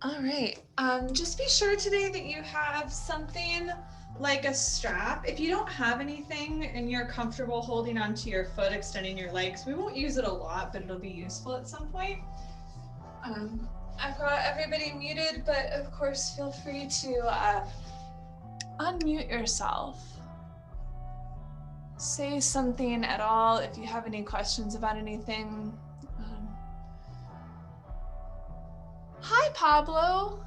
All right. Just be sure today that you have something like a strap. If you don't have anything and you're comfortable holding onto your foot, extending your legs, we won't use it a lot, but it'll be useful at some point. I've got everybody muted, but of course, feel free to unmute yourself. Say something at all if you have any questions about anything. Hi, Pablo.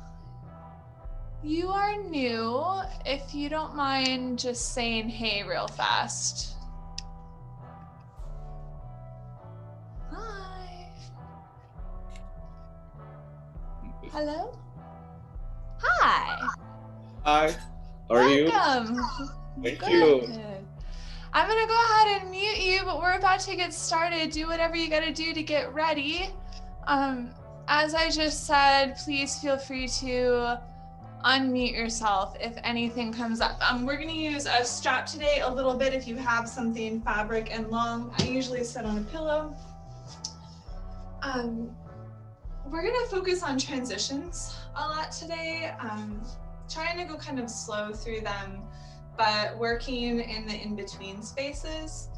You are new. If you don't mind just saying hey real fast. Hi. Hello? Hi. Hi. How are you? Welcome. Thank Good. you. I'm gonna go ahead and mute you, but we're about to get started. Do whatever you gotta do to get ready. As I just said, please feel free to unmute yourself if anything comes up. We're gonna use a strap today a little bit if you have something fabric and long. I usually sit on a pillow. We're gonna focus on transitions a lot today. Trying to go kind of slow through them, but working in the in-between spaces,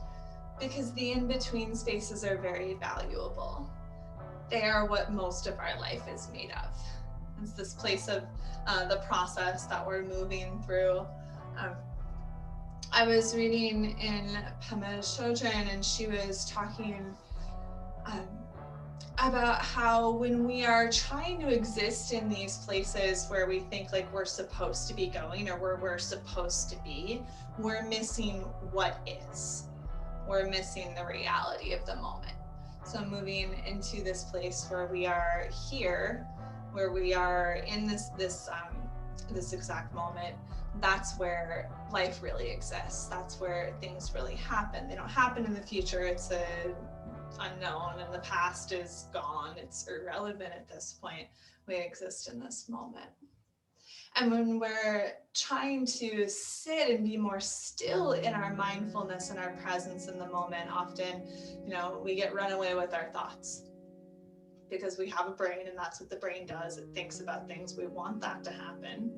because the in-between spaces are very valuable. They are what most of our life is made of. It's this place of the process that we're moving through. I was reading in Pema Chodron, and she was talking about how when we are trying to exist in these places where we think like we're supposed to be going or where we're supposed to be, we're missing what is. We're missing the reality of the moment. So moving into this place where we are here, where we are in this exact moment, that's where life really exists. That's where things really happen. They don't happen in the future. It's a unknown, and the past is gone. It's irrelevant at this point. We exist in this moment. And when we're trying to sit and be more still in our mindfulness and our presence in the moment, often, we get run away with our thoughts because we have a brain, and that's what the brain does. It thinks about things. We want that to happen.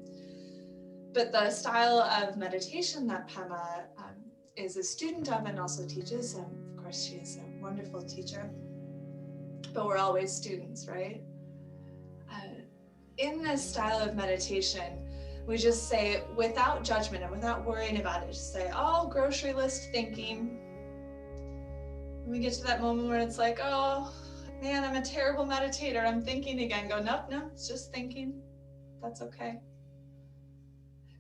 But the style of meditation that Pema is a student of and also teaches, of course, she is a wonderful teacher, but we're always students, right? In this style of meditation, we just say, without judgment and without worrying about it, just say, oh, grocery list thinking. When we get to that moment where it's like, oh, man, I'm a terrible meditator, I'm thinking again. Go, nope, it's just thinking. That's okay.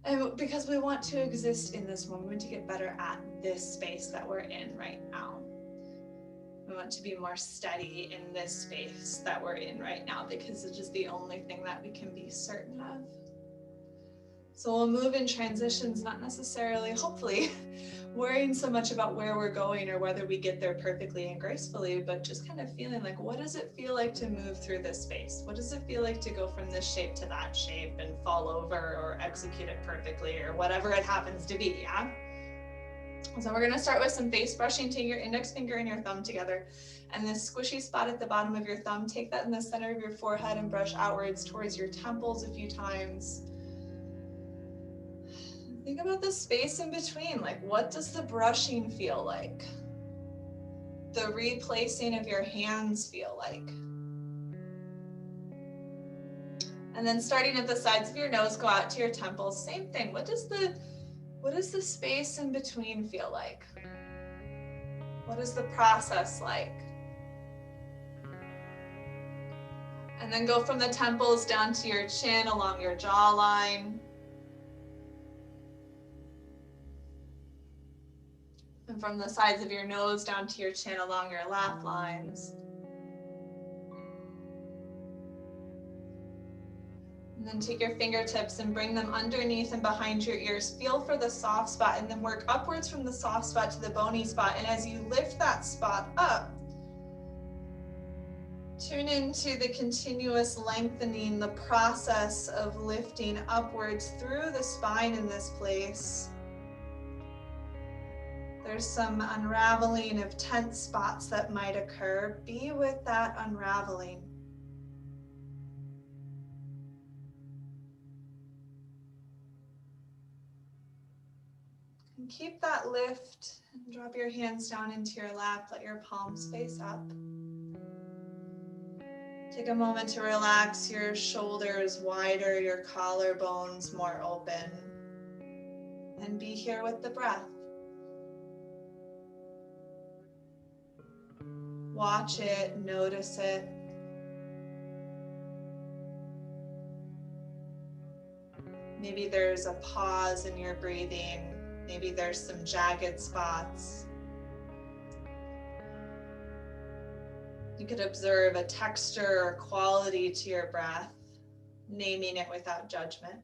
And because we want to exist in this moment, we want to get better at this space that we're in right now. We want to be more steady in this space that we're in right now, because it's just the only thing that we can be certain of. So we'll move in transitions, not necessarily, hopefully, worrying so much about where we're going or whether we get there perfectly and gracefully, but just kind of feeling like, what does it feel like to move through this space? What does it feel like to go from this shape to that shape and fall over or execute it perfectly or whatever it happens to be, yeah? So we're gonna start with some face brushing. Take your index finger and your thumb together, and this squishy spot at the bottom of your thumb, take that in the center of your forehead and brush outwards towards your temples a few times. Think about the space in between. Like, what does the brushing feel like? The replacing of your hands feel like? And then starting at the sides of your nose, go out to your temples. Same thing. What does the space in between feel like? What is the process like? And then go from the temples down to your chin, along your jawline. And from the sides of your nose down to your chin, along your laugh lines. And then take your fingertips and bring them underneath and behind your ears. Feel for the soft spot, and then work upwards from the soft spot to the bony spot. And as you lift that spot up, tune into the continuous lengthening, the process of lifting upwards through the spine in this place. There's some unraveling of tense spots that might occur. Be with that unraveling. And keep that lift and drop your hands down into your lap. Let your palms face up. Take a moment to relax your shoulders wider, your collarbones more open. And be here with the breath. Watch it, notice it. Maybe there's a pause in your breathing. Maybe there's some jagged spots. You could observe a texture or quality to your breath, naming it without judgment.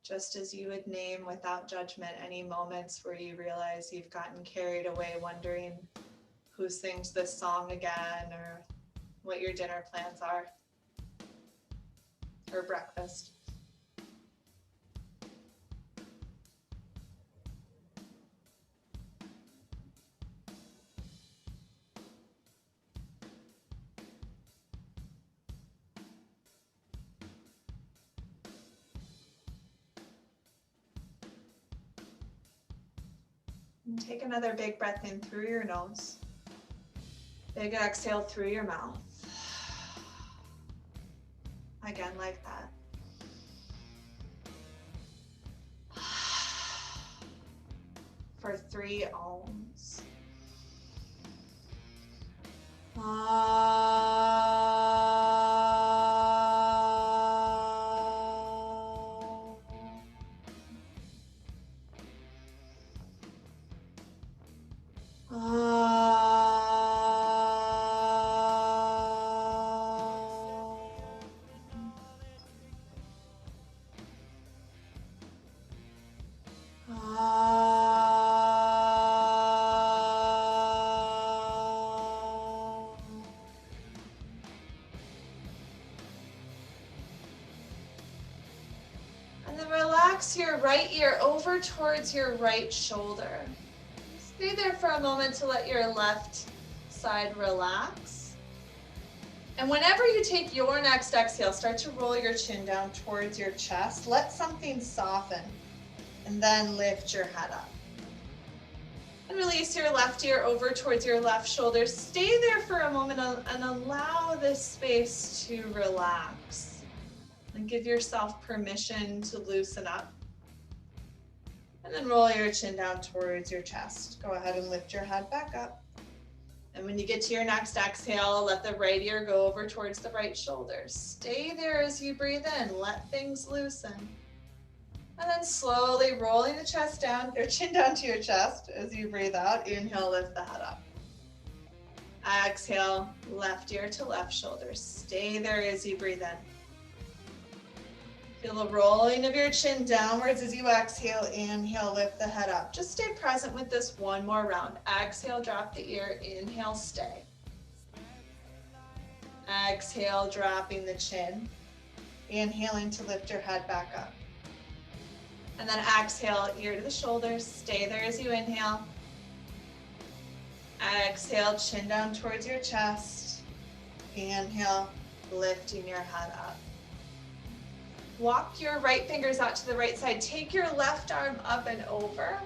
Just as you would name without judgment any moments where you realize you've gotten carried away wondering who sings this song again or what your dinner plans are or breakfast. And take another big breath in through your nose. Big exhale through your mouth. Again, like that. For 3 ohms. And then relax your right ear over towards your right shoulder. Stay there for a moment to let your left side relax. And whenever you take your next exhale, start to roll your chin down towards your chest. Let something soften and then lift your head up. And release your left ear over towards your left shoulder. Stay there for a moment and allow this space to relax. And give yourself permission to loosen up. And then roll your chin down towards your chest. Go ahead and lift your head back up. And when you get to your next exhale, let the right ear go over towards the right shoulder. Stay there as you breathe in. Let things loosen. And then slowly rolling the chest down, or chin down to your chest as you breathe out. Inhale, lift the head up. Exhale, left ear to left shoulder. Stay there as you breathe in. Feel the rolling of your chin downwards as you exhale. Inhale, lift the head up. Just stay present with this one more round. Exhale, drop the ear. Inhale, stay. Exhale, dropping the chin. Inhaling to lift your head back up. And then exhale, ear to the shoulders. Stay there as you inhale. Exhale, chin down towards your chest. Inhale, lifting your head up. Walk your right fingers out to the right side. Take your left arm up and over.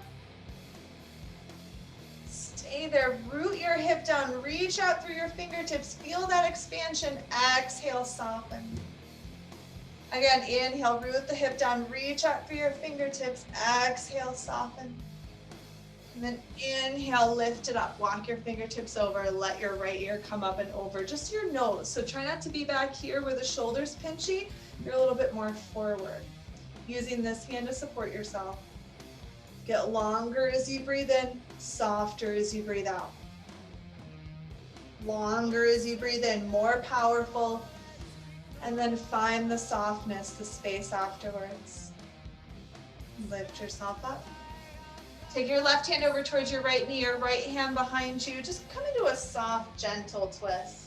Stay there. Root your hip down. Reach out through your fingertips. Feel that expansion. Exhale, soften. Again, inhale, root the hip down. Reach out through your fingertips. Exhale, soften. And then inhale, lift it up. Walk your fingertips over. Let your right ear come up and over. Just your nose. So try not to be back here where the shoulder's pinchy. You're a little bit more forward. Using this hand to support yourself. Get longer as you breathe in, softer as you breathe out. Longer as you breathe in, more powerful. And then find the softness, the space afterwards. Lift yourself up. Take your left hand over towards your right knee, your right hand behind you. Just come into a soft, gentle twist.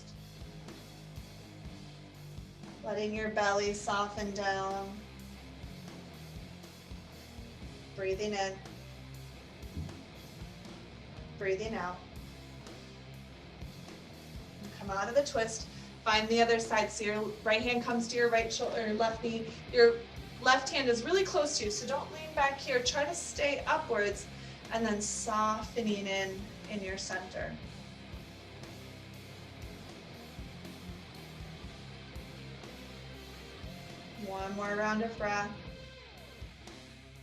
Letting your belly soften down. Breathing in. Breathing out. And come out of the twist. Find the other side. So your right hand comes to your right shoulder, your left knee. Your left hand is really close to you, so don't lean back here. Try to stay upwards and then softening in your center. One more round of breath.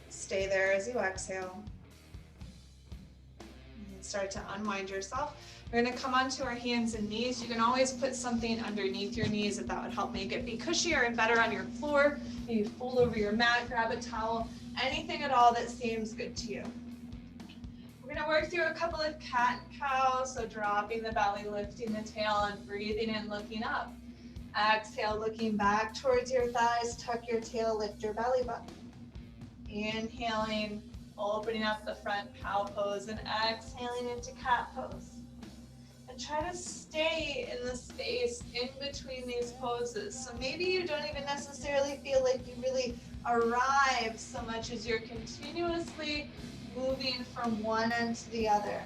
Stay there as you exhale. And start to unwind yourself. We're going to come onto our hands and knees. You can always put something underneath your knees if that would help make it be cushier and better on your floor. Maybe fold over your mat, grab a towel, anything at all that seems good to you. We're going to work through a couple of cat and cow, so dropping the belly, lifting the tail, and breathing in, looking up. Exhale, looking back towards your thighs, tuck your tail, lift your belly button. Inhaling, opening up the front cow pose, and exhaling into cat pose. And try to stay in the space in between these poses. So maybe you don't even necessarily feel like you really arrive so much as you're continuously moving from one end to the other.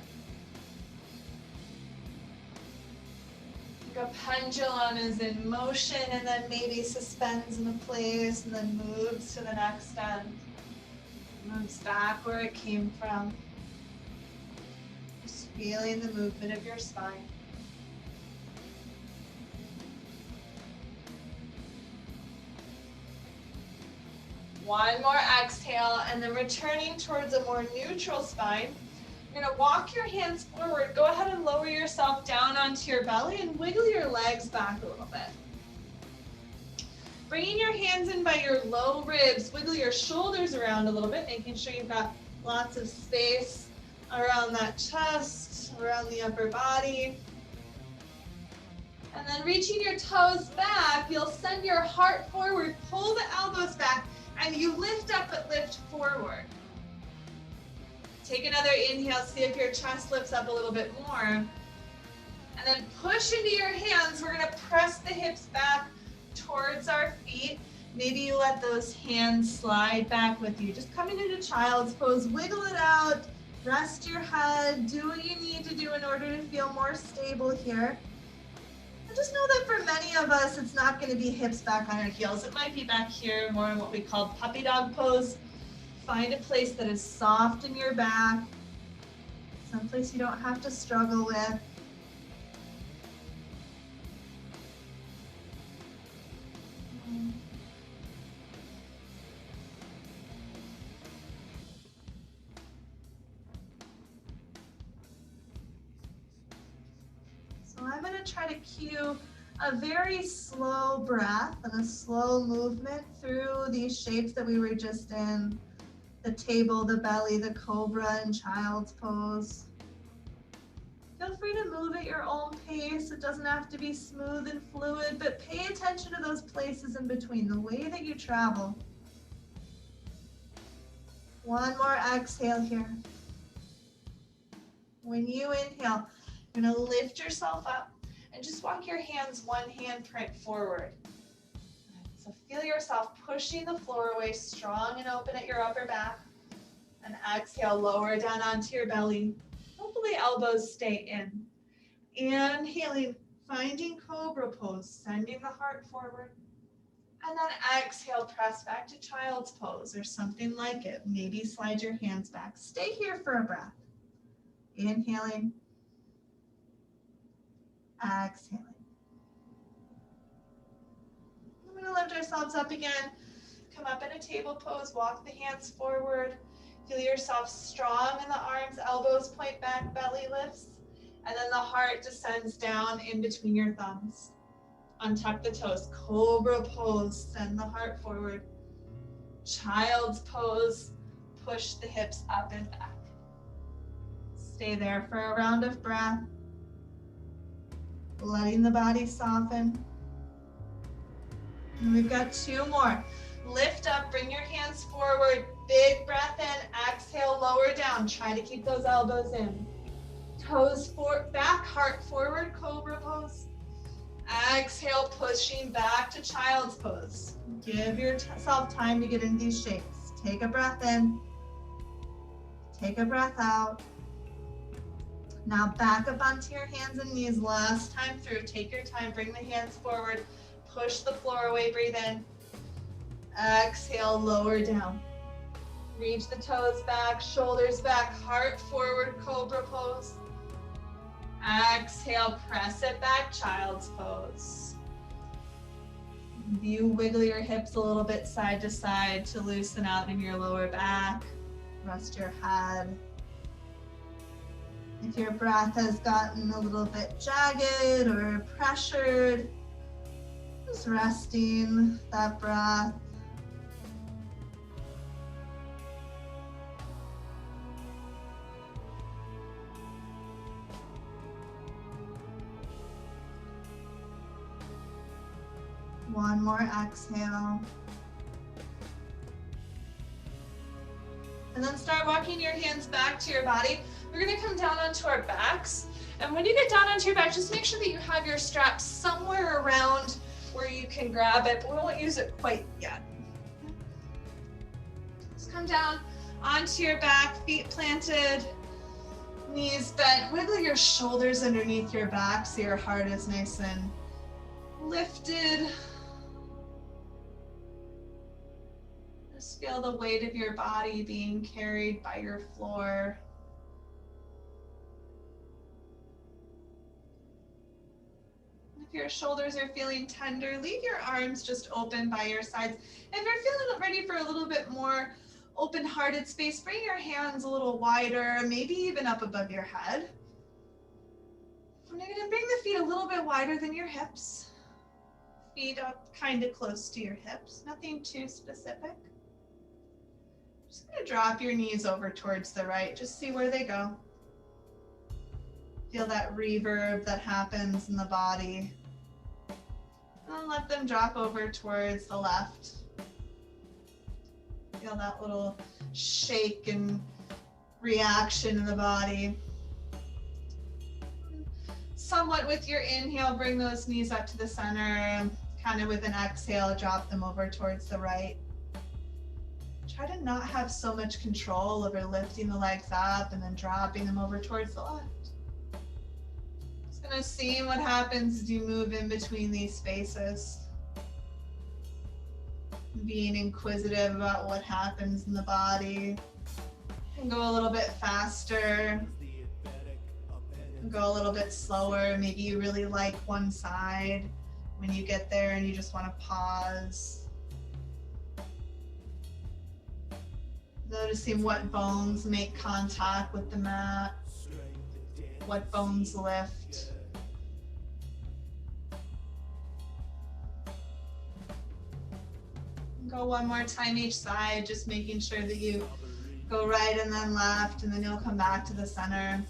A pendulum is in motion and then maybe suspends in a place and then moves to the next end. Moves back where it came from. Just feeling the movement of your spine. One more exhale and then returning towards a more neutral spine. You're going to walk your hands forward. Go ahead and lower yourself down onto your belly and wiggle your legs back a little bit. Bringing your hands in by your low ribs, wiggle your shoulders around a little bit, making sure you've got lots of space around that chest, around the upper body. And then reaching your toes back, you'll send your heart forward, pull the elbows back, and you lift up but lift forward. Take another inhale, see if your chest lifts up a little bit more. And then push into your hands. We're going to press the hips back towards our feet. Maybe you let those hands slide back with you. Just coming into child's pose, wiggle it out, rest your head, do what you need to do in order to feel more stable here. And just know that for many of us, it's not going to be hips back on our heels. It might be back here, more in what we call puppy dog pose. Find a place that is soft in your back, someplace you don't have to struggle with. So I'm going to try to cue a very slow breath and a slow movement through these shapes that we were just in. The table, the belly, the cobra, and child's pose. Feel free to move at your own pace. It doesn't have to be smooth and fluid, but pay attention to those places in between, the way that you travel. One more exhale here. When you inhale, you're going to lift yourself up and just walk your hands one handprint forward. So feel yourself pushing the floor away, strong and open at your upper back. And exhale, lower down onto your belly. Hopefully elbows stay in. Inhaling, finding cobra pose, sending the heart forward. And then exhale, press back to child's pose or something like it. Maybe slide your hands back. Stay here for a breath. Inhaling. Exhaling. We're going to lift ourselves up again. Come up in a table pose, walk the hands forward. Feel yourself strong in the arms, elbows point back, belly lifts. And then the heart descends down in between your thumbs. Untuck the toes, cobra pose, send the heart forward. Child's pose, push the hips up and back. Stay there for a round of breath. Letting the body soften. And we've got two more. Lift up, bring your hands forward, big breath in, exhale, lower down. Try to keep those elbows in. Toes back, heart forward, cobra pose. Exhale, pushing back to child's pose. Give yourself time to get into these shapes. Take a breath in. Take a breath out. Now back up onto your hands and knees. Last time through. Take your time. Bring the hands forward. Push the floor away. Breathe in. Exhale, lower down. Reach the toes back, shoulders back, heart forward, cobra pose. Exhale, press it back, child's pose. You wiggle your hips a little bit side to side to loosen out in your lower back. Rest your head. If your breath has gotten a little bit jagged or pressured, just resting that breath. One more exhale. And then start walking your hands back to your body. We're gonna come down onto our backs. And when you get down onto your back, just make sure that you have your strap somewhere around where you can grab it, but we won't use it quite yet. Just come down onto your back, feet planted, knees bent. Wiggle your shoulders underneath your back so your heart is nice and lifted. Just feel the weight of your body being carried by your floor. If your shoulders are feeling tender, leave your arms just open by your sides. If you're feeling ready for a little bit more open-hearted space, bring your hands a little wider, maybe even up above your head. And you're gonna bring the feet a little bit wider than your hips. Feet up kind of close to your hips, nothing too specific. Just gonna drop your knees over towards the right, just see where they go. Feel that reverb that happens in the body. And let them drop over towards the left. Feel that little shake and reaction in the body. Somewhat with your inhale, bring those knees up to the center. Kind of with an exhale, drop them over towards the right. Try to not have so much control over lifting the legs up and then dropping them over towards the left. Just gonna see what happens as you move in between these spaces. Being inquisitive about what happens in the body. And go a little bit faster. Go a little bit slower. Maybe you really like one side when you get there and you just want to pause. Noticing what bones make contact with the mat, what bones lift. Go one more time each side, just making sure that you go right and then left, and then you'll come back to the center.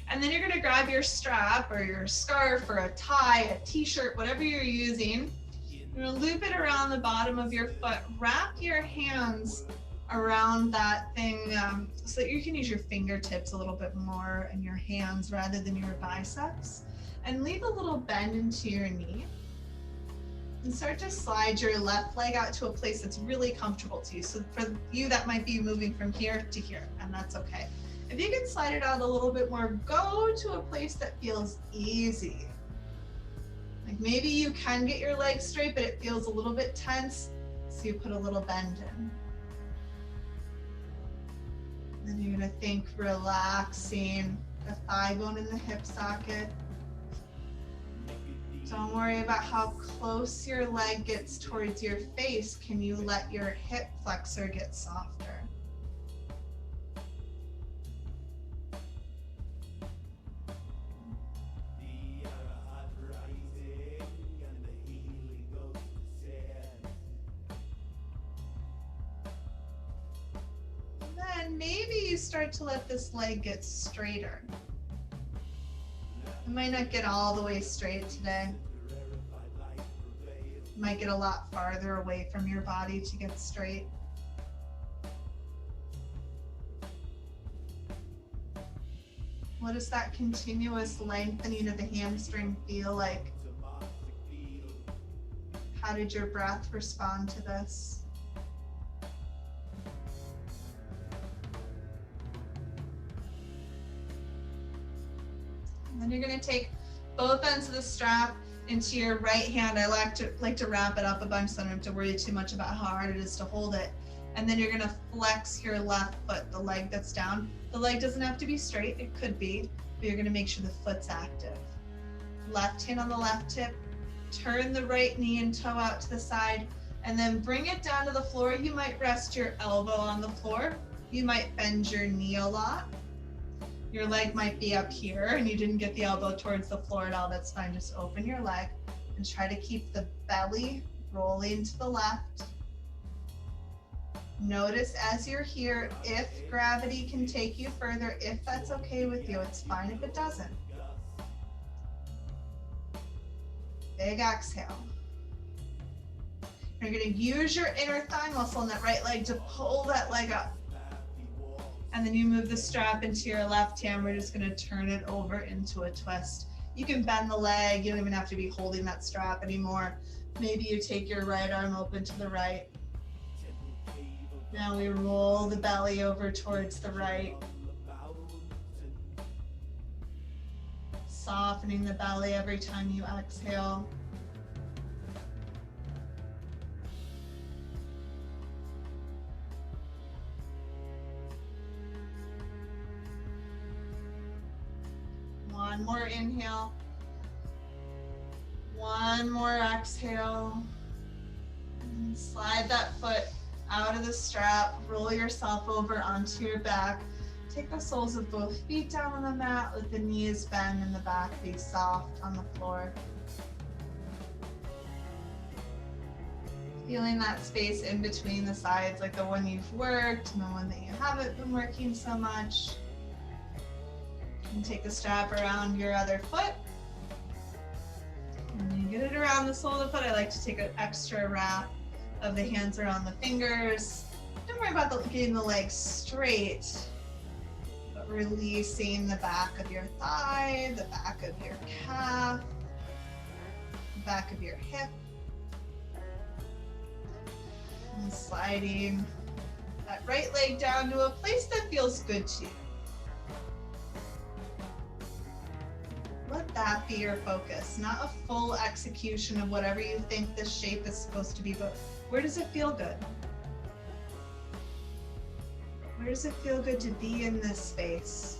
And then you're gonna grab your strap or your scarf or a tie, a t-shirt, whatever you're using. You're gonna loop it around the bottom of your foot. Wrap your hands around that thing so that you can use your fingertips a little bit more and your hands rather than your biceps. And leave a little bend into your knee. And start to slide your left leg out to a place that's really comfortable to you. So for you, that might be moving from here to here, and that's okay. If you can slide it out a little bit more, go to a place that feels easy. Like maybe you can get your legs straight, but it feels a little bit tense, so you put a little bend in. And then you're gonna think relaxing the thigh bone in the hip socket. Don't worry about how close your leg gets towards your face. Can you let your hip flexor get softer? And maybe you start to let this leg get straighter. It might not get all the way straight today. It might get a lot farther away from your body to get straight. What does that continuous lengthening of the hamstring feel like? How did your breath respond to this? And then you're going to take both ends of the strap into your right hand. I like to wrap it up a bunch so I don't have to worry too much about how hard it is to hold it. And then you're gonna flex your left foot, the leg that's down. The leg doesn't have to be straight, it could be, but you're gonna make sure the foot's active. Left hand on the left hip, turn the right knee and toe out to the side, and then bring it down to the floor. You might rest your elbow on the floor. You might bend your knee a lot. Your leg might be up here and you didn't get the elbow towards the floor at all. That's fine. Just open your leg and try to keep the belly rolling to the left. Notice as you're here, if gravity can take you further, if that's okay with you, it's fine if it doesn't. Big exhale. You're going to use your inner thigh muscle in that right leg to pull that leg up. And then you move the strap into your left hand. We're just going to turn it over into a twist. You can bend the leg. You don't even have to be holding that strap anymore. Maybe you take your right arm open to the right. Now we roll the belly over towards the right. Softening the belly every time you exhale. One more inhale. One more exhale. And slide that foot out of the strap. Roll yourself over onto your back. Take the soles of both feet down on the mat. Let the knees bend and the back be soft on the floor. Feeling that space in between the sides, like the one you've worked and the one that you haven't been working so much. And take the strap around your other foot. And you get it around the sole of the foot. I like to take an extra wrap of the hands around the fingers. Don't worry about getting the legs straight, but releasing the back of your thigh, the back of your calf, the back of your hip. And sliding that right leg down to a place that feels good to you. Let that be your focus, not a full execution of whatever you think this shape is supposed to be, but where does it feel good? Where does it feel good to be in this space?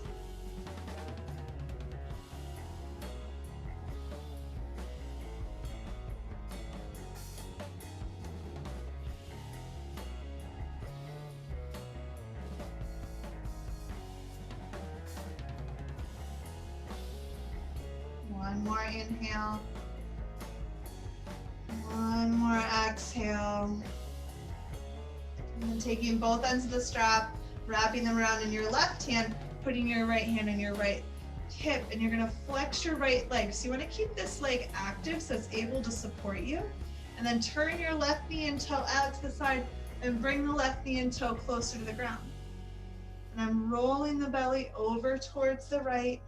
One more inhale. One more exhale. And then taking both ends of the strap, wrapping them around in your left hand, putting your right hand on your right hip, and you're gonna flex your right leg. So you wanna keep this leg active so it's able to support you. And then turn your left knee and toe out to the side and bring the left knee and toe closer to the ground. And I'm rolling the belly over towards the right,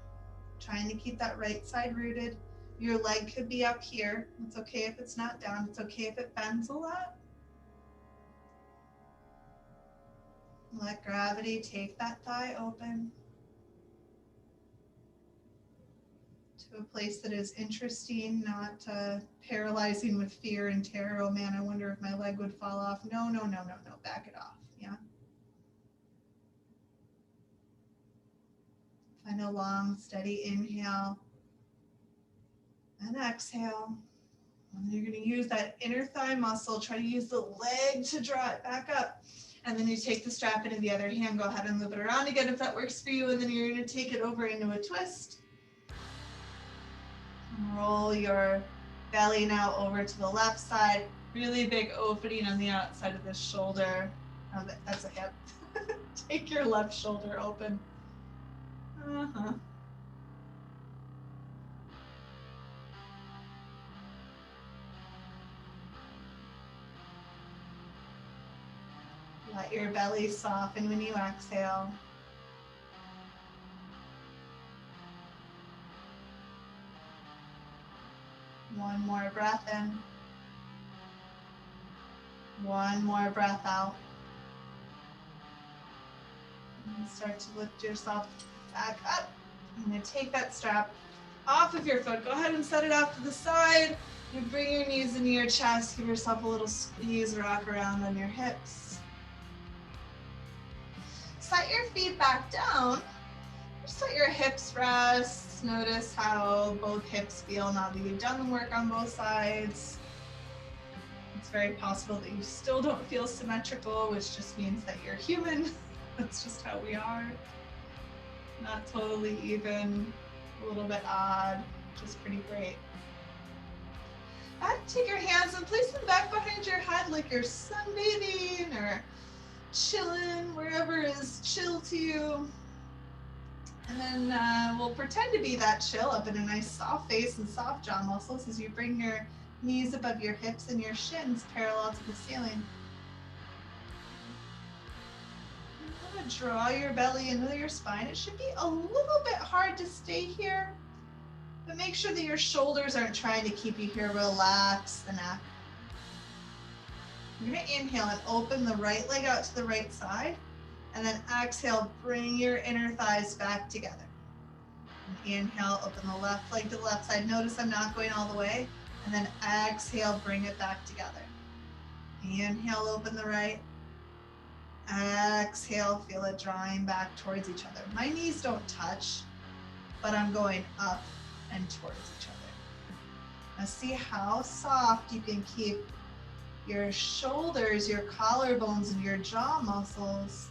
trying to keep that right side rooted. Your leg could be up here. It's okay if it's not down. It's okay if it bends a lot. Let gravity take that thigh open to a place that is interesting, not paralyzing with fear and terror. Oh man, I wonder if my leg would fall off. No, no, no, no, no. Back it off. Yeah. Find a long, steady inhale and exhale. And you're going to use that inner thigh muscle. Try to use the leg to draw it back up. And then you take the strap into the other hand. Go ahead and loop it around again if that works for you. And then you're going to take it over into a twist. And roll your belly now over to the left side. Really big opening on the outside of the shoulder. Oh, that's a hip. Take your left shoulder open. Let your belly soften when you exhale. One more breath in. One more breath out. And start to lift yourself back up. I'm going to take that strap off of your foot. Go ahead and set it off to the side. You bring your knees into your chest. Give yourself a little squeeze, wrap around on your hips. Set your feet back down. Just let your hips rest. Notice how both hips feel now that you've done the work on both sides. It's very possible that you still don't feel symmetrical, which just means that you're human. That's just how we are. Not totally even, a little bit odd, which is pretty great. Take your hands and place them back behind your head like you're sunbathing or chilling, wherever is chill to you. And then we'll pretend to be that chill up in a nice soft face and soft jaw muscles as you bring your knees above your hips and your shins parallel to the ceiling. I'm going to draw your belly into your spine. It should be a little bit hard to stay here, but make sure that your shoulders aren't trying to keep you here. Relax the neck. You're going to inhale and open the right leg out to the right side, and then exhale, bring your inner thighs back together. And inhale, open the left leg to the left side. Notice I'm not going all the way. And then exhale, bring it back together. Inhale, open the right. Exhale, feel it drawing back towards each other. My knees don't touch, but I'm going up and towards each other. Now see how soft you can keep your shoulders, your collarbones, and your jaw muscles.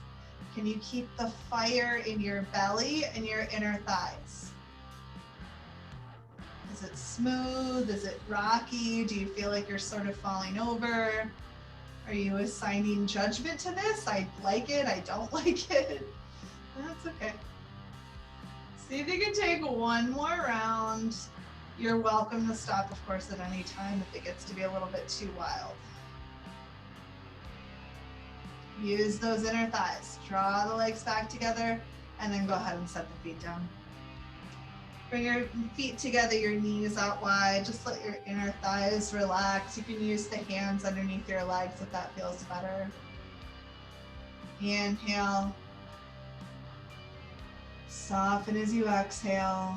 Can you keep the fire in your belly and your inner thighs? Is it smooth? Is it rocky? Do you feel like you're sort of falling over? Are you assigning judgment to this? I like it, I don't like it. That's okay. See if you can take one more round. You're welcome to stop, of course, at any time if it gets to be a little bit too wild. Use those inner thighs. Draw the legs back together, and then go ahead and set the feet down. Bring your feet together, your knees out wide. Just let your inner thighs relax. You can use the hands underneath your legs if that feels better. Inhale. Soften as you exhale.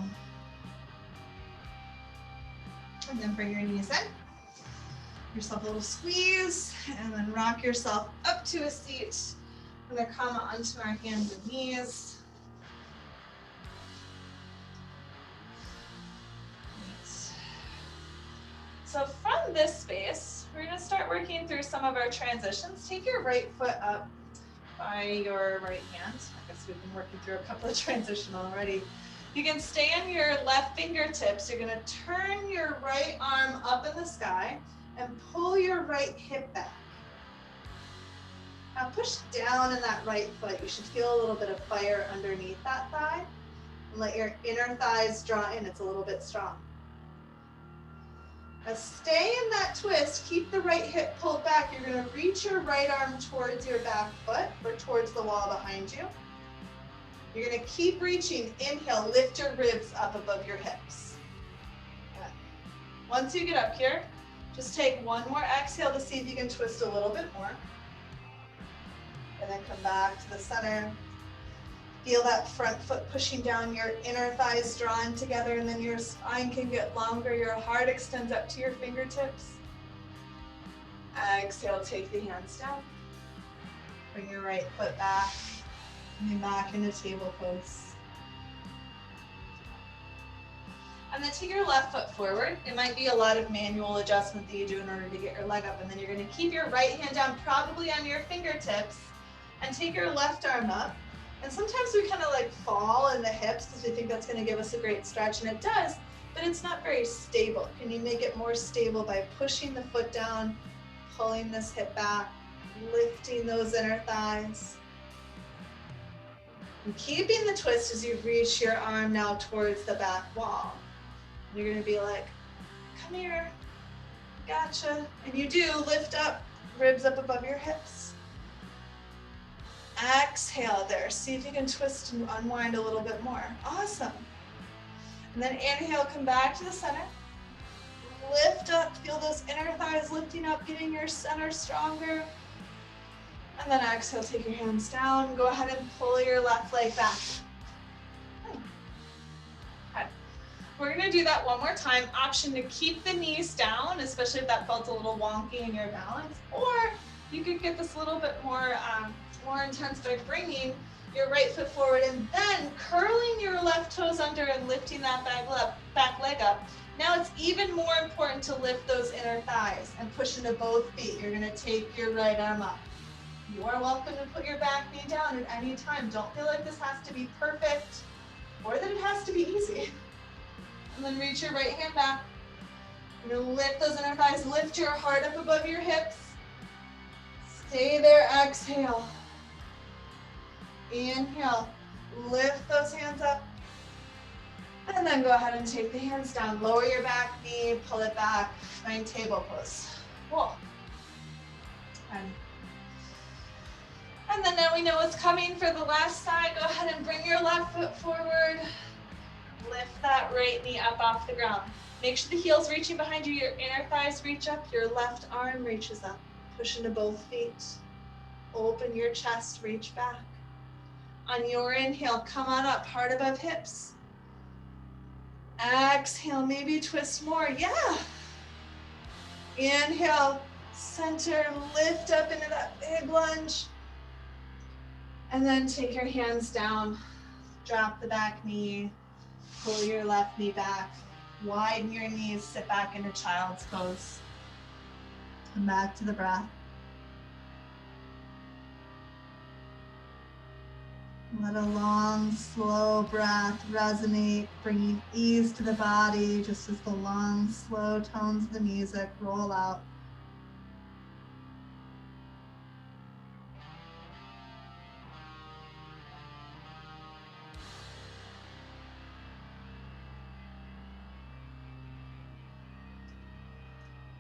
And then bring your knees in. Give yourself a little squeeze, and then rock yourself up to a seat. We're going to come onto our hands and knees. So from this space, we're going to start working through some of our transitions. Take your right foot up by your right hand. I guess we've been working through a couple of transitions already. You can stay on your left fingertips. You're going to turn your right arm up in the sky and pull your right hip back. Now push down in that right foot. You should feel a little bit of fire underneath that thigh. And let your inner thighs draw in. It's a little bit strong. Now stay in that twist. Keep the right hip pulled back. You're going to reach your right arm towards your back foot or towards the wall behind you. You're going to keep reaching. Inhale, lift your ribs up above your hips. Good. Once you get up here, just take one more exhale to see if you can twist a little bit more. And then come back to the center. Feel that front foot pushing down, your inner thighs drawn together, and then your spine can get longer. Your heart extends up to your fingertips. Exhale, take the hands down. Bring your right foot back. And back into table pose. And then take your left foot forward. It might be a lot of manual adjustment that you do in order to get your leg up. And then you're going to keep your right hand down, probably on your fingertips, and take your left arm up. And sometimes we kind of like fall in the hips because we think that's going to give us a great stretch, and it does, but it's not very stable. Can you make it more stable by pushing the foot down, pulling this hip back, lifting those inner thighs? And keeping the twist as you reach your arm now towards the back wall. You're going to be like, come here, gotcha. And you do lift up, ribs up above your hips. Exhale there. See if you can twist and unwind a little bit more. Awesome. And then inhale, come back to the center. Lift up, feel those inner thighs lifting up, getting your center stronger. And then exhale, take your hands down. Go ahead and pull your left leg back. Okay. We're gonna do that one more time. Option to keep the knees down, especially if that felt a little wonky in your balance, or you could get this a little bit more, more intense by bringing your right foot forward and then curling your left toes under and lifting that back leg up. Now it's even more important to lift those inner thighs and push into both feet. You're gonna take your right arm up. You are welcome to put your back knee down at any time. Don't feel like this has to be perfect or that it has to be easy. And then reach your right hand back. You're gonna lift those inner thighs, lift your heart up above your hips. Stay there, exhale. Inhale, lift those hands up. And then go ahead and take the hands down. Lower your back knee, pull it back, find table pose. Cool. And then now we know what's coming for the last side. Go ahead and bring your left foot forward. Lift that right knee up off the ground. Make sure the heel's reaching behind you. Your inner thighs reach up. Your left arm reaches up. Push into both feet. Open your chest, reach back. On your inhale, come on up, heart above hips. Exhale, maybe twist more. Yeah. Inhale, center, lift up into that big lunge. And then take your hands down, drop the back knee, pull your left knee back, widen your knees, sit back into child's pose. Come back to the breath. Let a long, slow breath resonate, bringing ease to the body, just as the long, slow tones of the music roll out.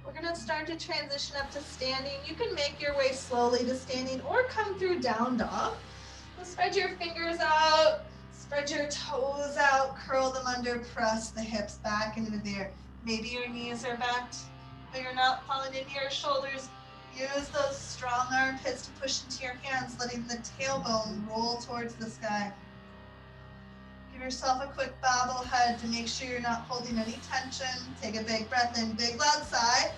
We're going to start to transition up to standing. You can make your way slowly to standing or come through down dog. So spread your fingers out, spread your toes out, curl them under, press the hips back into there. Maybe your knees are bent, but you're not falling into your shoulders. Use those strong armpits to push into your hands, letting the tailbone roll towards the sky. Give yourself a quick bobble head to make sure you're not holding any tension. Take a big breath in, big loud sigh.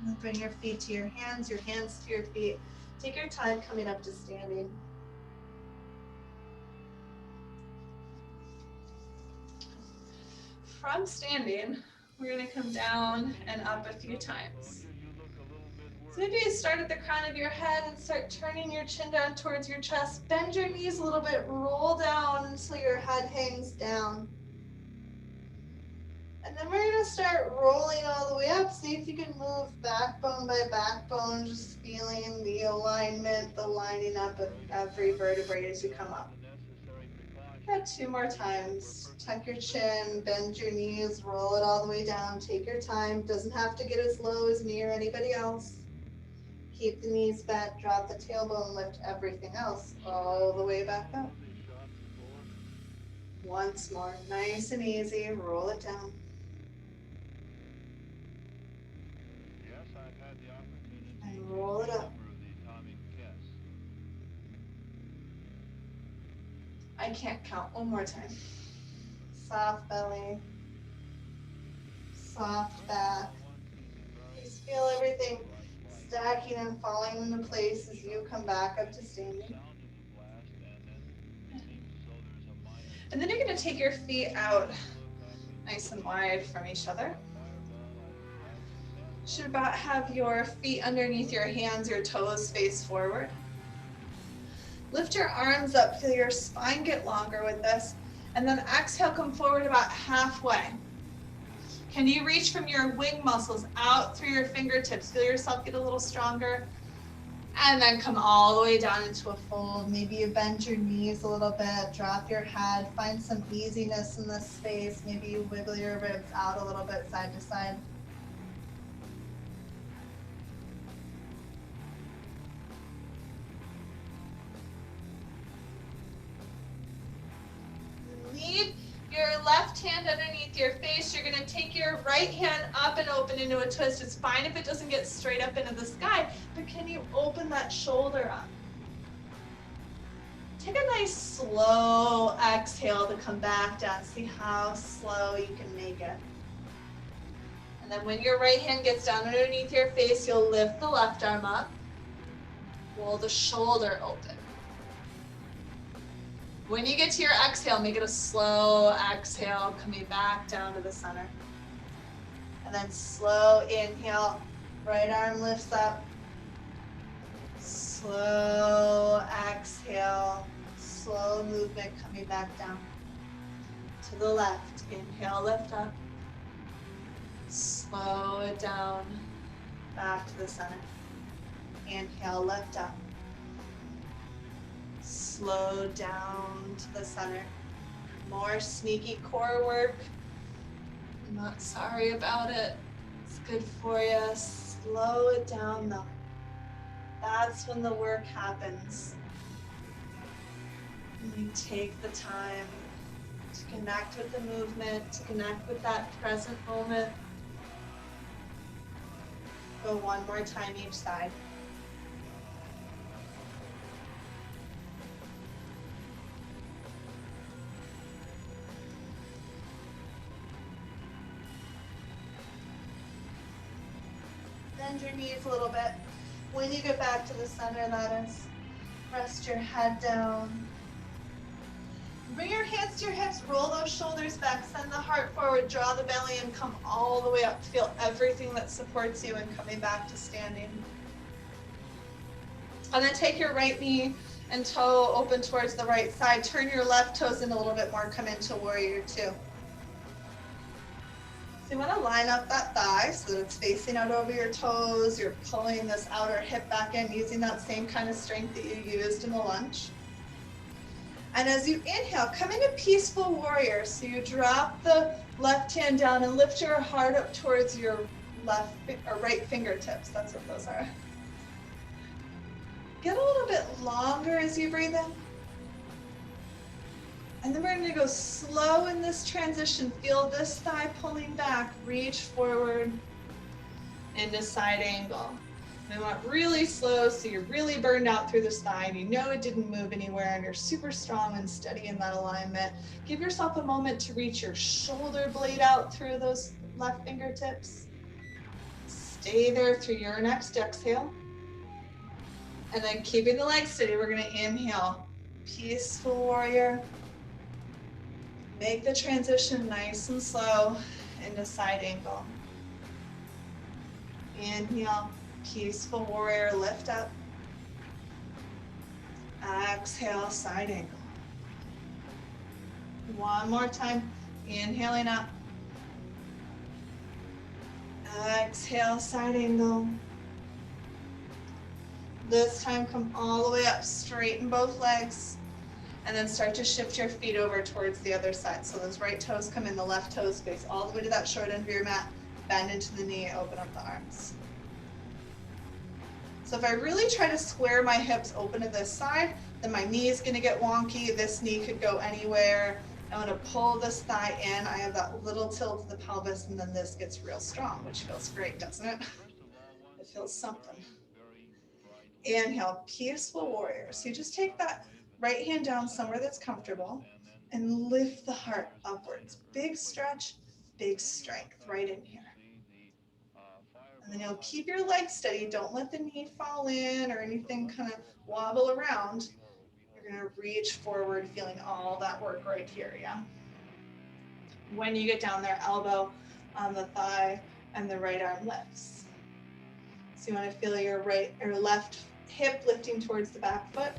And bring your feet to your hands to your feet. Take your time coming up to standing. From standing, we're going to come down and up a few times. So maybe you start at the crown of your head and start turning your chin down towards your chest. Bend your knees a little bit, roll down until your head hangs down. And then we're going to start rolling all the way up. See if you can move backbone by backbone, just feeling the alignment, the lining up of every vertebrae as you come up. Got 2 more times. Tuck your chin, bend your knees, roll it all the way down. Take your time. Doesn't have to get as low as me or anybody else. Keep the knees bent, drop the tailbone, lift everything else all the way back up. Once more, nice and easy, roll it down. And roll it up. I can't count. One more time. Soft belly, soft back. Just feel everything stacking and falling into place as you come back up to standing. And then you're going to take your feet out nice and wide from each other. You should about have your feet underneath your hands, your toes face forward. Lift your arms up, feel your spine get longer with this, and then exhale, come forward about halfway. Can you reach from your wing muscles out through your fingertips? Feel yourself get a little stronger. And then come all the way down into a fold. Maybe you bend your knees a little bit, drop your head, find some easiness in this space. Maybe you wiggle your ribs out a little bit side to side. Leave your left hand underneath your face. You're going to take your right hand up and open into a twist. It's fine if it doesn't get straight up into the sky, but can you open that shoulder up? Take a nice slow slow exhale to come back down. See how slow you can make it. And then when your right hand gets down underneath your face, you'll lift the left arm up. Roll the shoulder open. When you get to your exhale, make it a slow exhale, coming back down to the center. And then slow inhale, right arm lifts up. Slow exhale, slow movement coming back down. To the left, inhale, lift up. Slow it down, back to the center. Inhale, lift up. Slow down to the center. More sneaky core work. I'm not sorry about it. It's good for you. Slow it down though. That's when the work happens. You take the time to connect with the movement, to connect with that present moment. Go one more time each side. Bend your knees a little bit. When you get back to the center, that is, rest your head down. Bring your hands to your hips, roll those shoulders back, send the heart forward, draw the belly and come all the way up. Feel everything that supports you and coming back to standing. And then take your right knee and toe open towards the right side. Turn your left toes in a little bit more, come into warrior two. So you want to line up that thigh so that it's facing out over your toes. You're pulling this outer hip back in, using that same kind of strength that you used in the lunge. And as you inhale, come into peaceful warrior. So you drop the left hand down and lift your heart up towards your left or right fingertips. That's what those are. Get a little bit longer as you breathe in. And then we're going to go slow in this transition. Feel this thigh pulling back. Reach forward into side angle. We want really slow so you're really burned out through this thigh and you know it didn't move anywhere and you're super strong and steady in that alignment. Give yourself a moment to reach your shoulder blade out through those left fingertips. Stay there through your next exhale. And then keeping the legs steady, we're going to inhale. Peaceful warrior. Make the transition nice and slow into side angle. Inhale, peaceful warrior, lift up. Exhale, side angle. One more time, inhaling up. Exhale, side angle. This time, come all the way up, straighten both legs. And then start to shift your feet over towards the other side. So those right toes come in, the left toes face all the way to that short end of your mat. Bend into the knee, open up the arms. So if I really try to square my hips open to this side, then my knee is going to get wonky. This knee could go anywhere. I'm going to pull this thigh in. I have that little tilt of the pelvis, and then this gets real strong, which feels great, doesn't it? It feels something. Inhale, peaceful warrior. So you just take that right hand down somewhere that's comfortable and lift the heart upwards. Big stretch, big strength right in here. And then you'll keep your legs steady. Don't let the knee fall in or anything kind of wobble around. You're going to reach forward, feeling all that work right here, yeah? When you get down there, elbow on the thigh and the right arm lifts. So you want to feel your right or left hip lifting towards the back foot,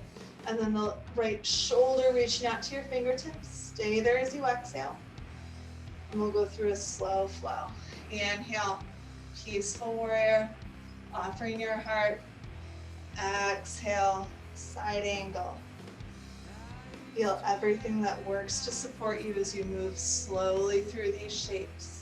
and then the right shoulder reaching out to your fingertips. Stay there as you exhale. And we'll go through a slow flow. Inhale, peaceful warrior, offering your heart. Exhale, side angle. Feel everything that works to support you as you move slowly through these shapes.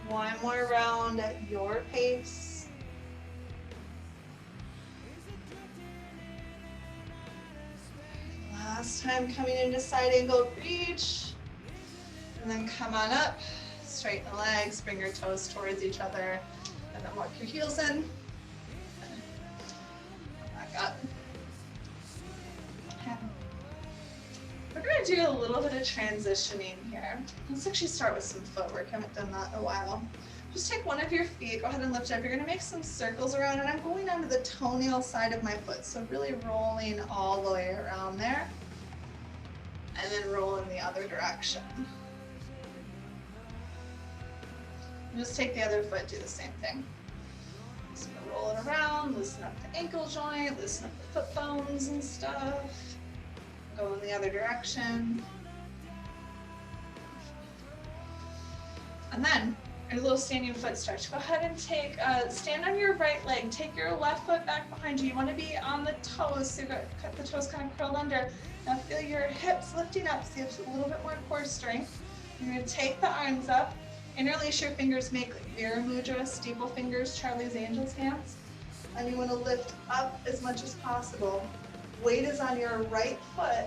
One more round at your pace. Last time coming into side angle, reach, and then come on up, Straighten the legs, bring your toes towards each other, and then walk your heels in. Back up. Okay. We're gonna do a little bit of transitioning here. Let's actually start with some footwork. I haven't done that in a while. Just take one of your feet, go ahead and lift up. You're gonna make some circles around, and I'm going onto the toenail side of my foot. So really rolling all the way around there, and then roll in the other direction. And just take the other foot, do the same thing. Just gonna roll it around, loosen up the ankle joint, loosen up the foot bones and stuff. Go in the other direction. And then, a little standing foot stretch. Go ahead and stand on your right leg. Take your left foot back behind you. You want to be on the toes, so you've got cut the toes kind of curled under. Now feel your hips lifting up, so you have a little bit more core strength. You're going to take the arms up, interlace your fingers, make like Vira Mudra, steeple fingers, Charlie's Angels hands. And you want to lift up as much as possible. Weight is on your right foot,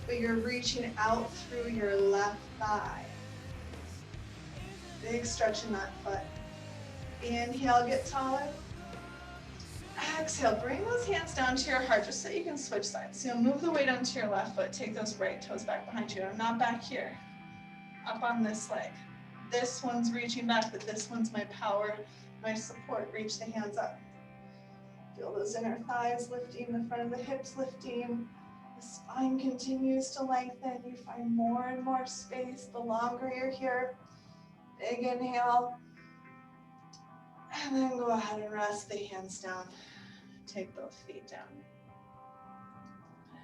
but you're reaching out through your left thigh. Big stretch in that foot. Inhale, get taller. Exhale, bring those hands down to your heart just so you can switch sides. So you'll move the weight onto your left foot. Take those right toes back behind you. I'm not back here. Up on this leg. This one's reaching back, but this one's my power, my support. Reach the hands up. Feel those inner thighs lifting, the front of the hips lifting. The spine continues to lengthen. You find more and more space the longer you're here. Big inhale, and then go ahead and rest the hands down. Take both feet down.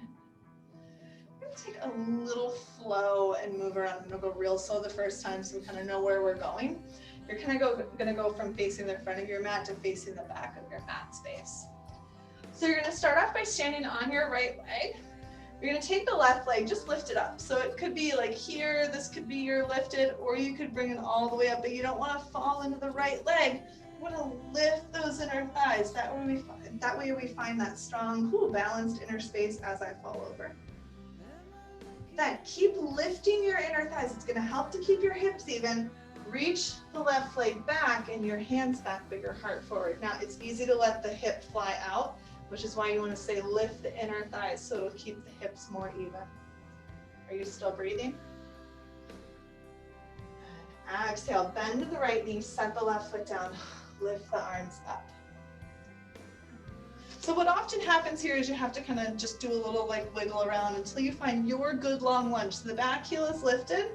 I'm going to take a little flow and move around. I'm going to go real slow the first time so we kind of know where we're going. You're kind of going to go from facing the front of your mat to facing the back of your mat space. So you're going to start off by standing on your right leg. You're going to take the left leg, just lift it up. So it could be like here, this could be your lifted, or you could bring it all the way up, but you don't want to fall into the right leg. You want to lift those inner thighs. That way we find that strong, balanced inner space as I fall over. Then keep lifting your inner thighs. It's going to help to keep your hips even. Reach the left leg back and your hands back, but your heart forward. Now it's easy to let the hip fly out, which is why you want to say lift the inner thighs so it'll keep the hips more even. Are you still breathing? Exhale, bend to the right knee, set the left foot down, lift the arms up. So what often happens here is you have to kind of just do a little like wiggle around until you find your good long lunge. So the back heel is lifted,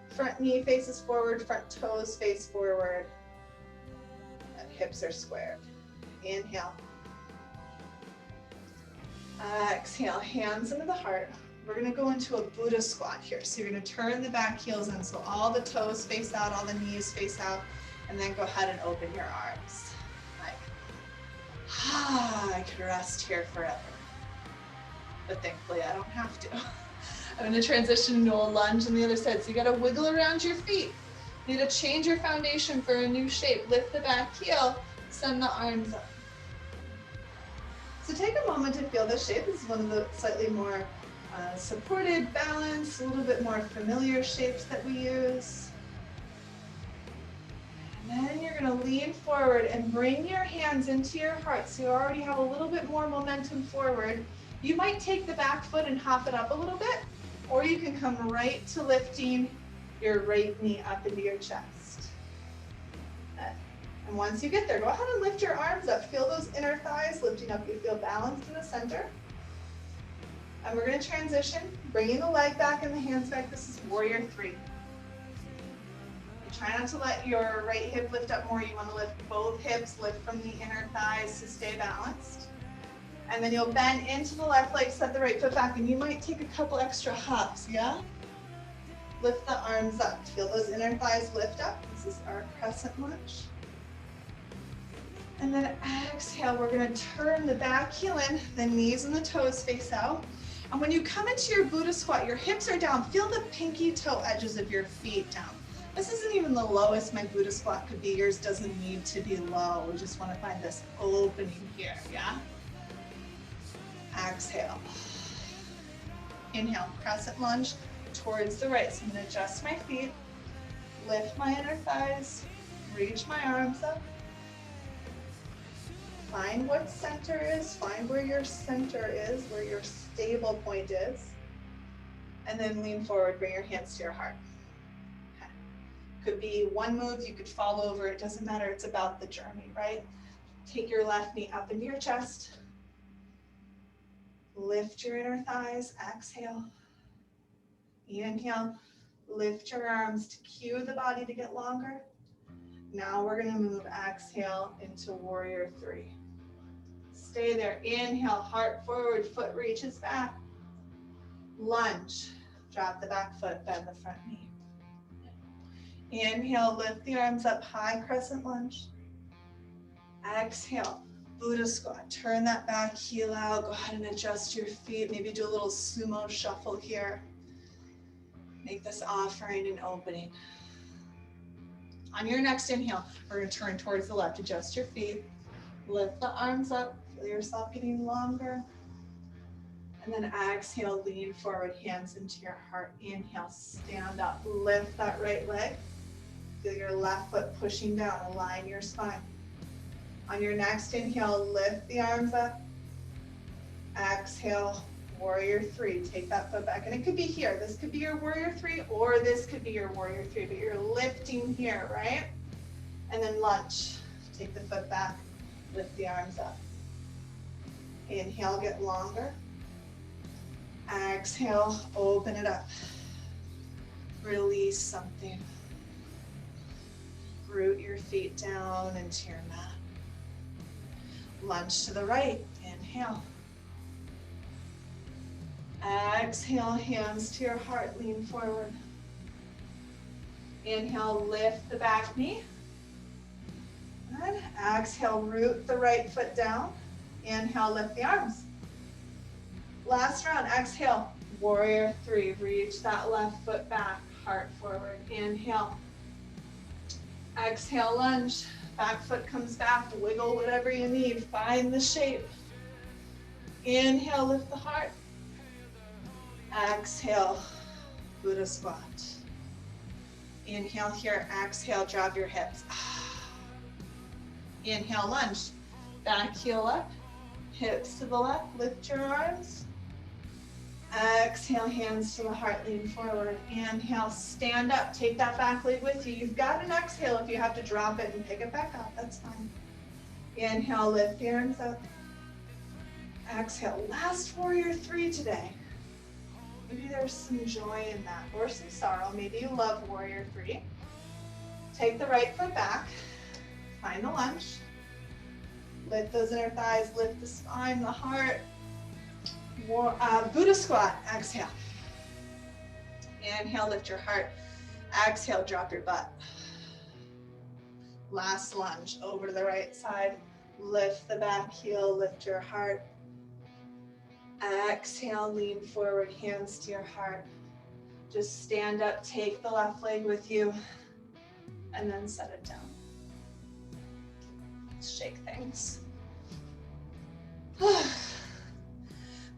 front knee faces forward, front toes face forward, and hips are squared. Inhale. Exhale, hands into the heart. We're going to go into a Buddha squat here. So you're going to turn the back heels in. So all the toes face out, all the knees face out, and then go ahead and open your arms. Like, I could rest here forever. But thankfully I don't have to. I'm going to transition into a lunge on the other side. So you got to wiggle around your feet. You need to change your foundation for a new shape. Lift the back heel, send the arms up. So take a moment to feel this shape. This is one of the slightly more supported, balanced, a little bit more familiar shapes that we use. And then you're going to lean forward and bring your hands into your heart. So you already have a little bit more momentum forward. You might take the back foot and hop it up a little bit, or you can come right to lifting your right knee up into your chest. And once you get there, go ahead and lift your arms up. Feel those inner thighs lifting up. You feel balanced in the center. And we're going to transition, bringing the leg back and the hands back. This is warrior 3. Try not to let your right hip lift up more. You want to lift both hips, lift from the inner thighs to stay balanced. And then you'll bend into the left leg, set the right foot back, and you might take a couple extra hops, yeah? Lift the arms up. Feel those inner thighs lift up. This is our crescent lunge. And then exhale, we're going to turn the back heel in, the knees and the toes face out. And when you come into your Buddha squat, your hips are down. Feel the pinky toe edges of your feet down. This isn't even the lowest my Buddha squat could be. Yours doesn't need to be low. We just want to find this opening here, yeah? Exhale. Inhale, crescent lunge towards the right. So I'm going to adjust my feet. Lift my inner thighs, reach my arms up. Find what center is, find where your center is, where your stable point is. And then lean forward, bring your hands to your heart. Okay. Could be one move, you could fall over, it doesn't matter, it's about the journey, right? Take your left knee up into your chest. Lift your inner thighs, exhale. Inhale, lift your arms to cue the body to get longer. Now we're gonna move, exhale, into warrior three. Stay there, inhale, heart forward, foot reaches back. Lunge, drop the back foot, bend the front knee. Inhale, lift the arms up high, crescent lunge. Exhale, Buddha squat, turn that back heel out, go ahead and adjust your feet, maybe do a little sumo shuffle here. Make this offering an opening. On your next inhale, we're gonna turn towards the left, adjust your feet, lift the arms up, feel yourself getting longer. And then exhale, lean forward, hands into your heart. Inhale, stand up, lift that right leg. Feel your left foot pushing down, align your spine. On your next inhale, lift the arms up. Exhale, warrior three. Take that foot back. And it could be here. This could be your warrior three, or this could be your warrior three, but you're lifting here, right? And then lunge. Take the foot back, lift the arms up. Inhale, get longer. Exhale, open it up. Release something. Root your feet down into your mat. Lunge to the right, inhale. Exhale, hands to your heart, lean forward. Inhale, lift the back knee. Good. Exhale, root the right foot down. Inhale, lift the arms. Last round, exhale, warrior three. Reach that left foot back, heart forward. Inhale. Exhale, lunge. Back foot comes back, wiggle whatever you need. Find the shape. Inhale, lift the heart. Exhale, Buddha squat. Inhale here, exhale, drop your hips. Inhale, lunge. Back heel up, hips to the left, lift your arms. Exhale, hands to the heart, lean forward. Inhale, stand up, take that back leg with you. You've got an exhale if you have to drop it and pick it back up, that's fine. Inhale, lift the arms up. Exhale, last warrior three today. Maybe there's some joy in that, or some sorrow. Maybe you love warrior three. Take the right foot back, find the lunge. Lift those inner thighs, lift the spine, the heart. Buddha squat, exhale. Inhale, lift your heart. Exhale, drop your butt. Last lunge, over to the right side. Lift the back heel, lift your heart. Exhale, lean forward, hands to your heart. Just stand up, take the left leg with you, and then set it down. Let's shake things.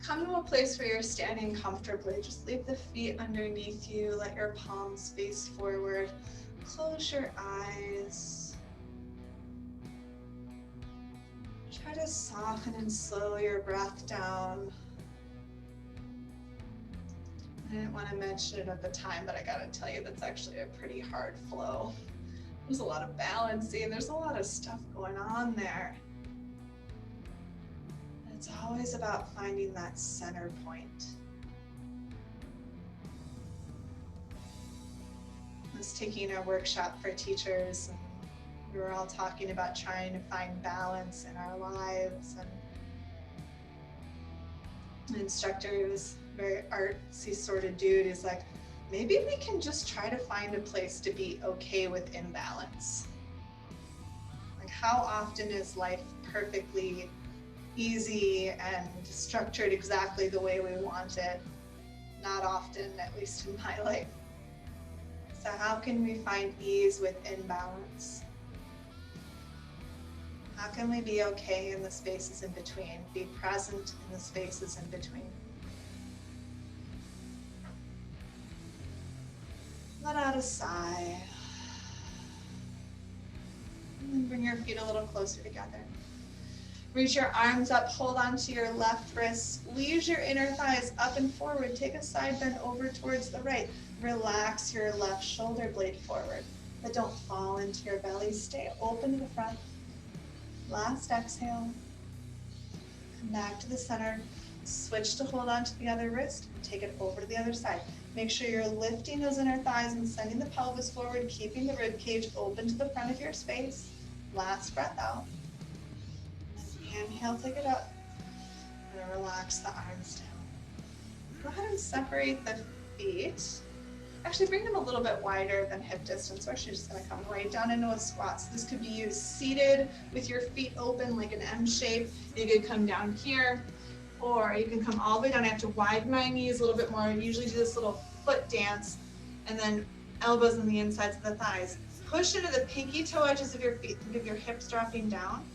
Come to a place where you're standing comfortably. Just leave the feet underneath you. Let your palms face forward. Close your eyes. Try to soften and slow your breath down. I didn't want to mention it at the time, but I gotta tell you, that's actually a pretty hard flow. There's a lot of balancing. There's a lot of stuff going on there. It's always about finding that center point. I was taking a workshop for teachers, and we were all talking about trying to find balance in our lives. And the instructor was a very artsy sort of dude. He's like, maybe we can just try to find a place to be okay with imbalance. Like, how often is life perfectly easy and structured exactly the way we want it? Not often, at least in my life. So how can we find ease with imbalance? How can we be okay in the spaces in between? Be present in the spaces in between. Let out a sigh. And then bring your feet a little closer together. Reach your arms up, hold onto your left wrist, squeeze your inner thighs up and forward. Take a side bend over towards the right. Relax your left shoulder blade forward, but don't fall into your belly. Stay open to the front. Last exhale. Come back to the center. Switch to hold on to the other wrist. Take it over to the other side. Make sure you're lifting those inner thighs and sending the pelvis forward, keeping the rib cage open to the front of your space. Last breath out. Inhale, take it up, and relax the arms down. Go ahead and separate the feet. Actually, bring them a little bit wider than hip distance. We're actually just gonna come right down into a squat. So this could be used seated with your feet open like an M shape. You could come down here, or you can come all the way down. I have to widen my knees a little bit more. I usually do this little foot dance, and then elbows on the insides of the thighs. Push into the pinky toe edges of your feet. Think of your hips dropping down.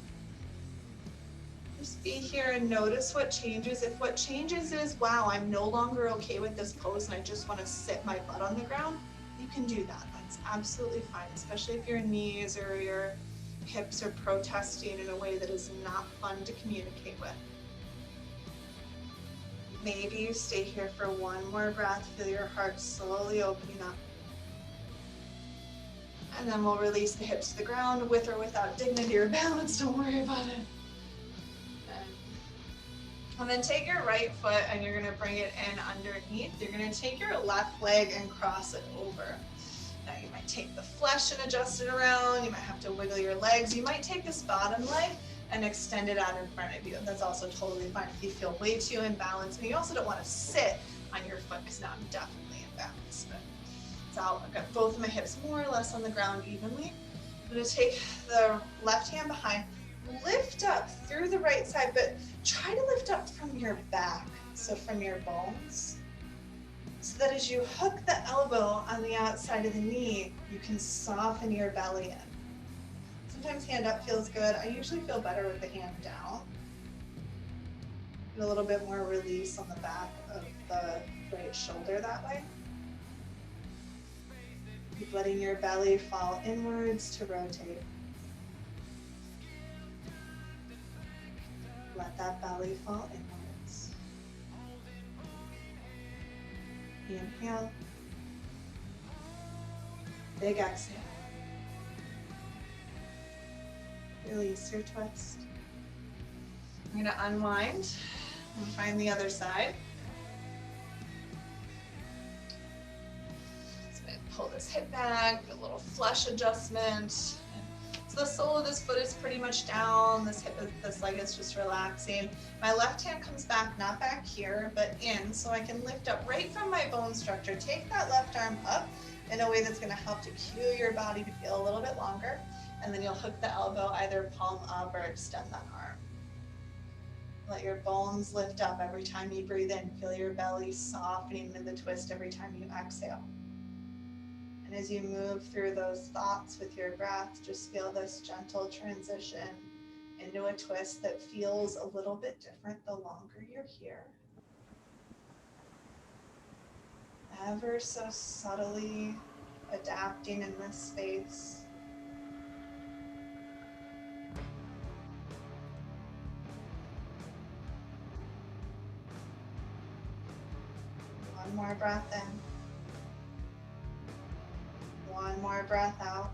Just be here and notice what changes. If what changes is, wow, I'm no longer okay with this pose and I just want to sit my butt on the ground, you can do that. That's absolutely fine, especially if your knees or your hips are protesting in a way that is not fun to communicate with. Maybe you stay here for one more breath, feel your heart slowly opening up. And then we'll release the hips to the ground with or without dignity or balance, don't worry about it. And then take your right foot and you're gonna bring it in underneath. You're gonna take your left leg and cross it over. Now you might take the flesh and adjust it around. You might have to wiggle your legs. You might take this bottom leg and extend it out in front of you. That's also totally fine if you feel way too imbalanced. And you also don't wanna sit on your foot because now I'm definitely imbalanced. But it's out. I've got both of my hips more or less on the ground evenly. I'm gonna take the left hand behind, lift up through the right side, but try to lift up from your back, so from your bones, so that as you hook the elbow on the outside of the knee, you can soften your belly in. Sometimes hand up feels good. I usually feel better with the hand down. Get a little bit more release on the back of the right shoulder that way. Keep letting your belly fall inwards to rotate. Let that belly fall inwards. Inhale. Big exhale. Release your twist. I'm going to unwind and find the other side. So I'm going to pull this hip back, a little flush adjustment. So the sole of this foot is pretty much down. This leg is just relaxing. My left hand comes back, not back here, but in, so I can lift up right from my bone structure. Take that left arm up in a way that's gonna help to cue your body to feel a little bit longer. And then you'll hook the elbow either palm up or extend that arm. Let your bones lift up every time you breathe in. Feel your belly softening in the twist every time you exhale. And as you move through those thoughts with your breath, just feel this gentle transition into a twist that feels a little bit different the longer you're here. Ever so subtly adapting in this space. One more breath in. One more breath out.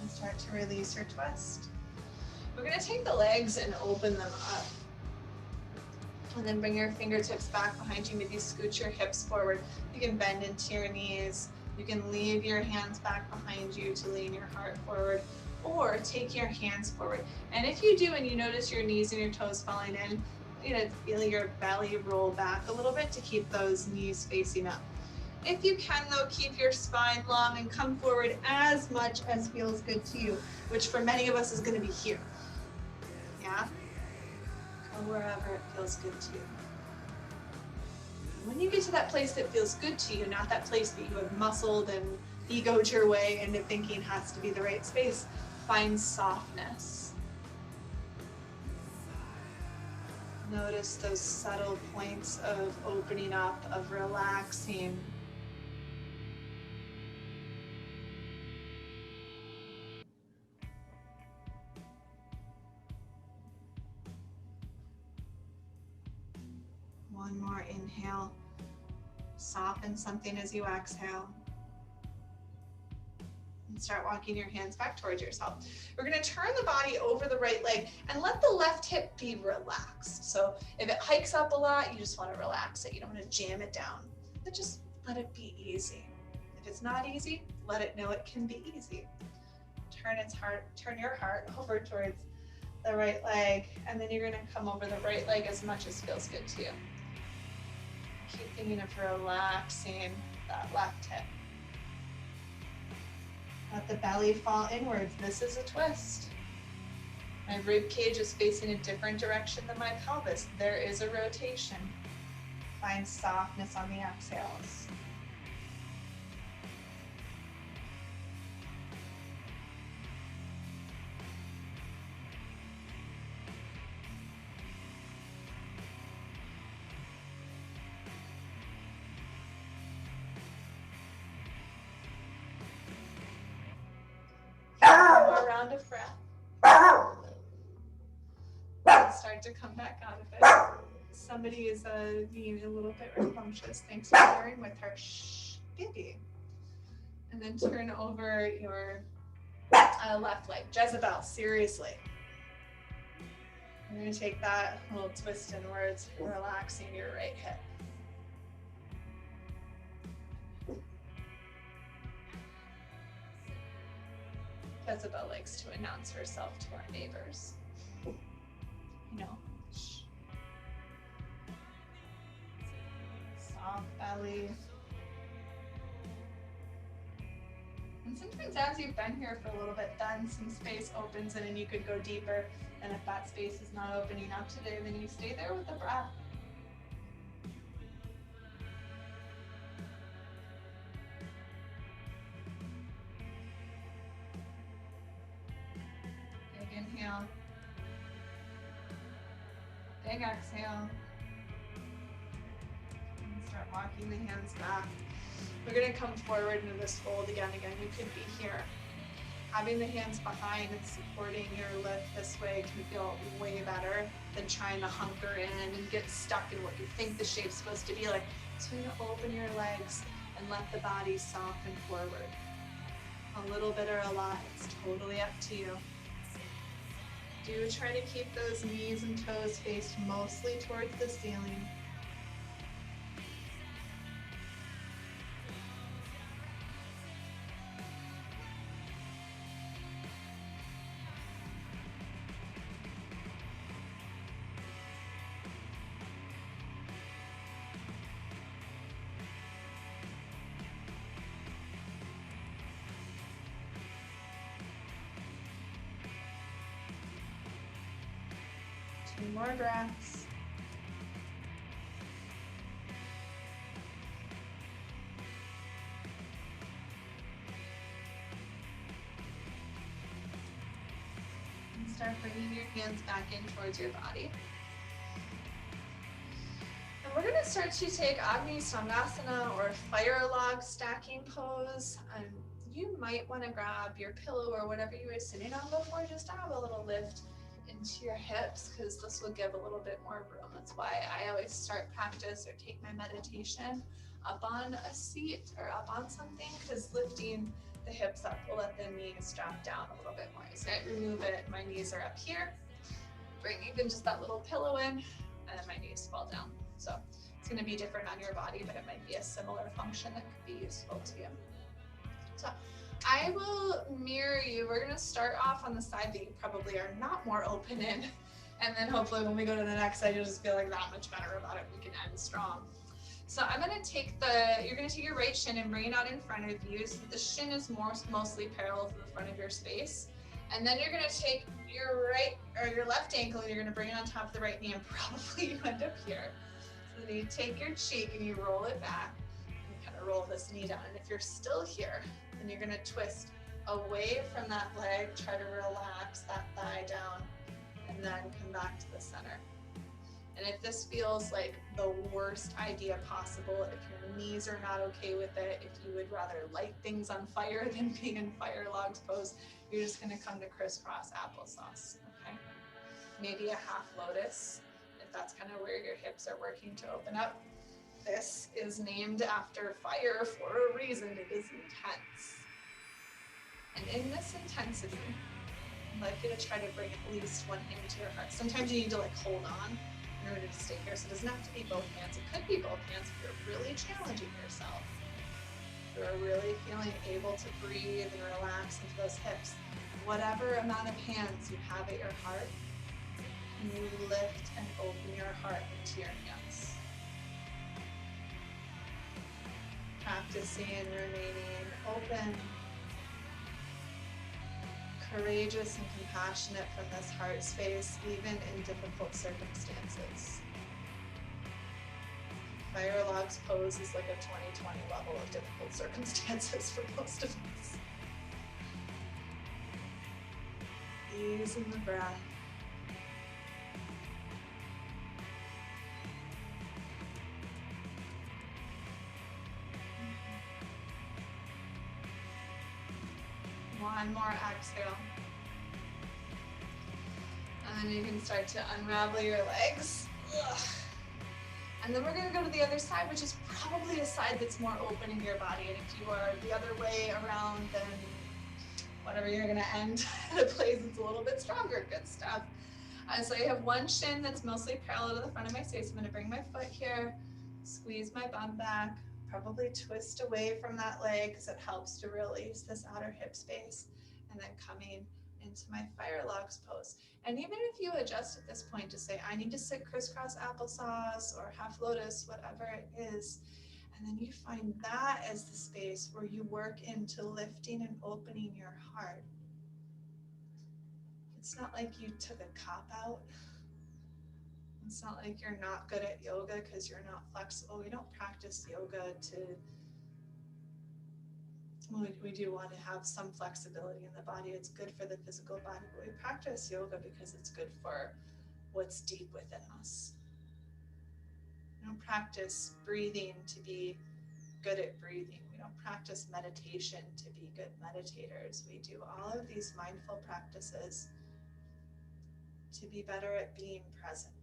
And start to release your twist. We're going to take the legs and open them up. And then bring your fingertips back behind you. Maybe scoot your hips forward. You can bend into your knees. You can leave your hands back behind you to lean your heart forward. Or take your hands forward. And if you do and you notice your knees and your toes falling in, feel your belly roll back a little bit to keep those knees facing up. If you can, though, keep your spine long and come forward as much as feels good to you, which for many of us is going to be here. Yeah? Or wherever it feels good to you. When you get to that place that feels good to you, not that place that you have muscled and egoed your way into thinking has to be the right space, find softness. Notice those subtle points of opening up, of relaxing. One more inhale. Soften something as you exhale. And start walking your hands back towards yourself. We're gonna turn the body over the right leg and let the left hip be relaxed. So if it hikes up a lot, you just wanna relax it. You don't wanna jam it down, but just let it be easy. If it's not easy, let it know it can be easy. Turn your heart over towards the right leg, and then you're gonna come over the right leg as much as feels good to you. Keep thinking of relaxing that left hip. Let the belly fall inwards. This is a twist. My rib cage is facing a different direction than my pelvis. There is a rotation. Find softness on the exhales. One more round of breath. Start to come back out of it. Somebody is being a little bit rambunctious. Thanks for sharing with her. Shh, baby. And then turn over your left leg. Jezebel, seriously. You're going to take that little twist inwards, relaxing your right hip. Jezebel likes to announce herself to our neighbors. You know, shh. Soft belly. And sometimes as you've been here for a little bit, then some space opens in and you could go deeper. And if that space is not opening up today, then you stay there with the breath. Big inhale. Big exhale. And start walking the hands back. We're going to come forward into this fold again. You could be here. Having the hands behind and supporting your lift this way can feel way better than trying to hunker in and get stuck in what you think the shape's supposed to be like. So you're going to open your legs and let the body soften forward. A little bit or a lot, it's totally up to you. Do try to keep those knees and toes faced mostly towards the ceiling. Two more breaths. And start bringing your hands back in towards your body. And we're going to start to take Agni Stangasana or fire log stacking pose. You might want to grab your pillow or whatever you were sitting on before just to have a little lift into your hips, because this will give a little bit more room. That's why I always start practice or take my meditation up on a seat or up on something, because lifting the hips up will let the knees drop down a little bit more. So I remove it, my knees are up here. Bring even just that little pillow in, and then my knees fall down. So it's going to be different on your body, but it might be a similar function that could be useful to you. So I will mirror you. We're going to start off on the side that you probably are not more open in. And then hopefully when we go to the next side, you'll just feel like that much better about it. We can end strong. So I'm going to take you're going to take your right shin and bring it out in front of you. So the shin is mostly parallel to the front of your space. And then you're going to take your your left ankle and you're going to bring it on top of the right knee, and probably you end up here. So then you take your cheek and you roll it back and you kind of roll this knee down. And if you're still here, then you're going to twist away from that leg, try to relax that thigh down, and then come back to the center. And if this feels like the worst idea possible, if your knees are not okay with it, if you would rather light things on fire than being in fire logs pose, you're just going to come to crisscross applesauce, okay? Maybe a half lotus, if that's kind of where your hips are working to open up. This is named after fire for a reason. It is intense. And in this intensity, I'd like you to try to bring at least one hand to your heart. Sometimes you need to like hold on in order to stay here. So it doesn't have to be both hands. It could be both hands if you're really challenging yourself. If you're really feeling able to breathe and relax into those hips. Whatever amount of hands you have at your heart, can you lift and open your heart into your hands? Practicing remaining open, courageous and compassionate from this heart space, even in difficult circumstances. Fire Logs pose is like a 2020 level of difficult circumstances for most of us. Ease in the breath. One more exhale. And then you can start to unravel your legs. Ugh. And then we're going to go to the other side, which is probably a side that's more open in your body. And if you are the other way around, then whatever, you're going to end at a place that's a little bit stronger. Good stuff. So I have one shin that's mostly parallel to the front of my face. I'm going to bring my foot here, squeeze my bum back, probably twist away from that leg because it helps to release this outer hip space. And then coming into my Fire Logs pose. And even if you adjust at this point to say, I need to sit crisscross applesauce or half lotus, whatever it is, and then you find that as the space where you work into lifting and opening your heart. It's not like you took a cop out. It's not like you're not good at yoga because you're not flexible. We don't practice yoga to, we do want to have some flexibility in the body. It's good for the physical body, but we practice yoga because it's good for what's deep within us. We don't practice breathing to be good at breathing. We don't practice meditation to be good meditators. We do all of these mindful practices to be better at being present,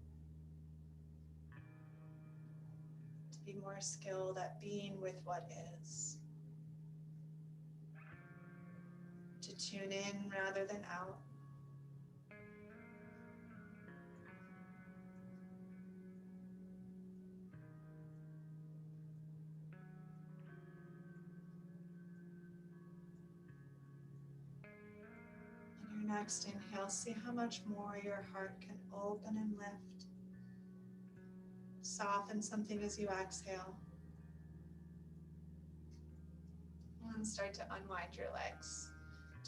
to be more skilled at being with what is, to tune in rather than out. On your next inhale, see how much more your heart can open and lift. Soften something as you exhale. And start to unwind your legs.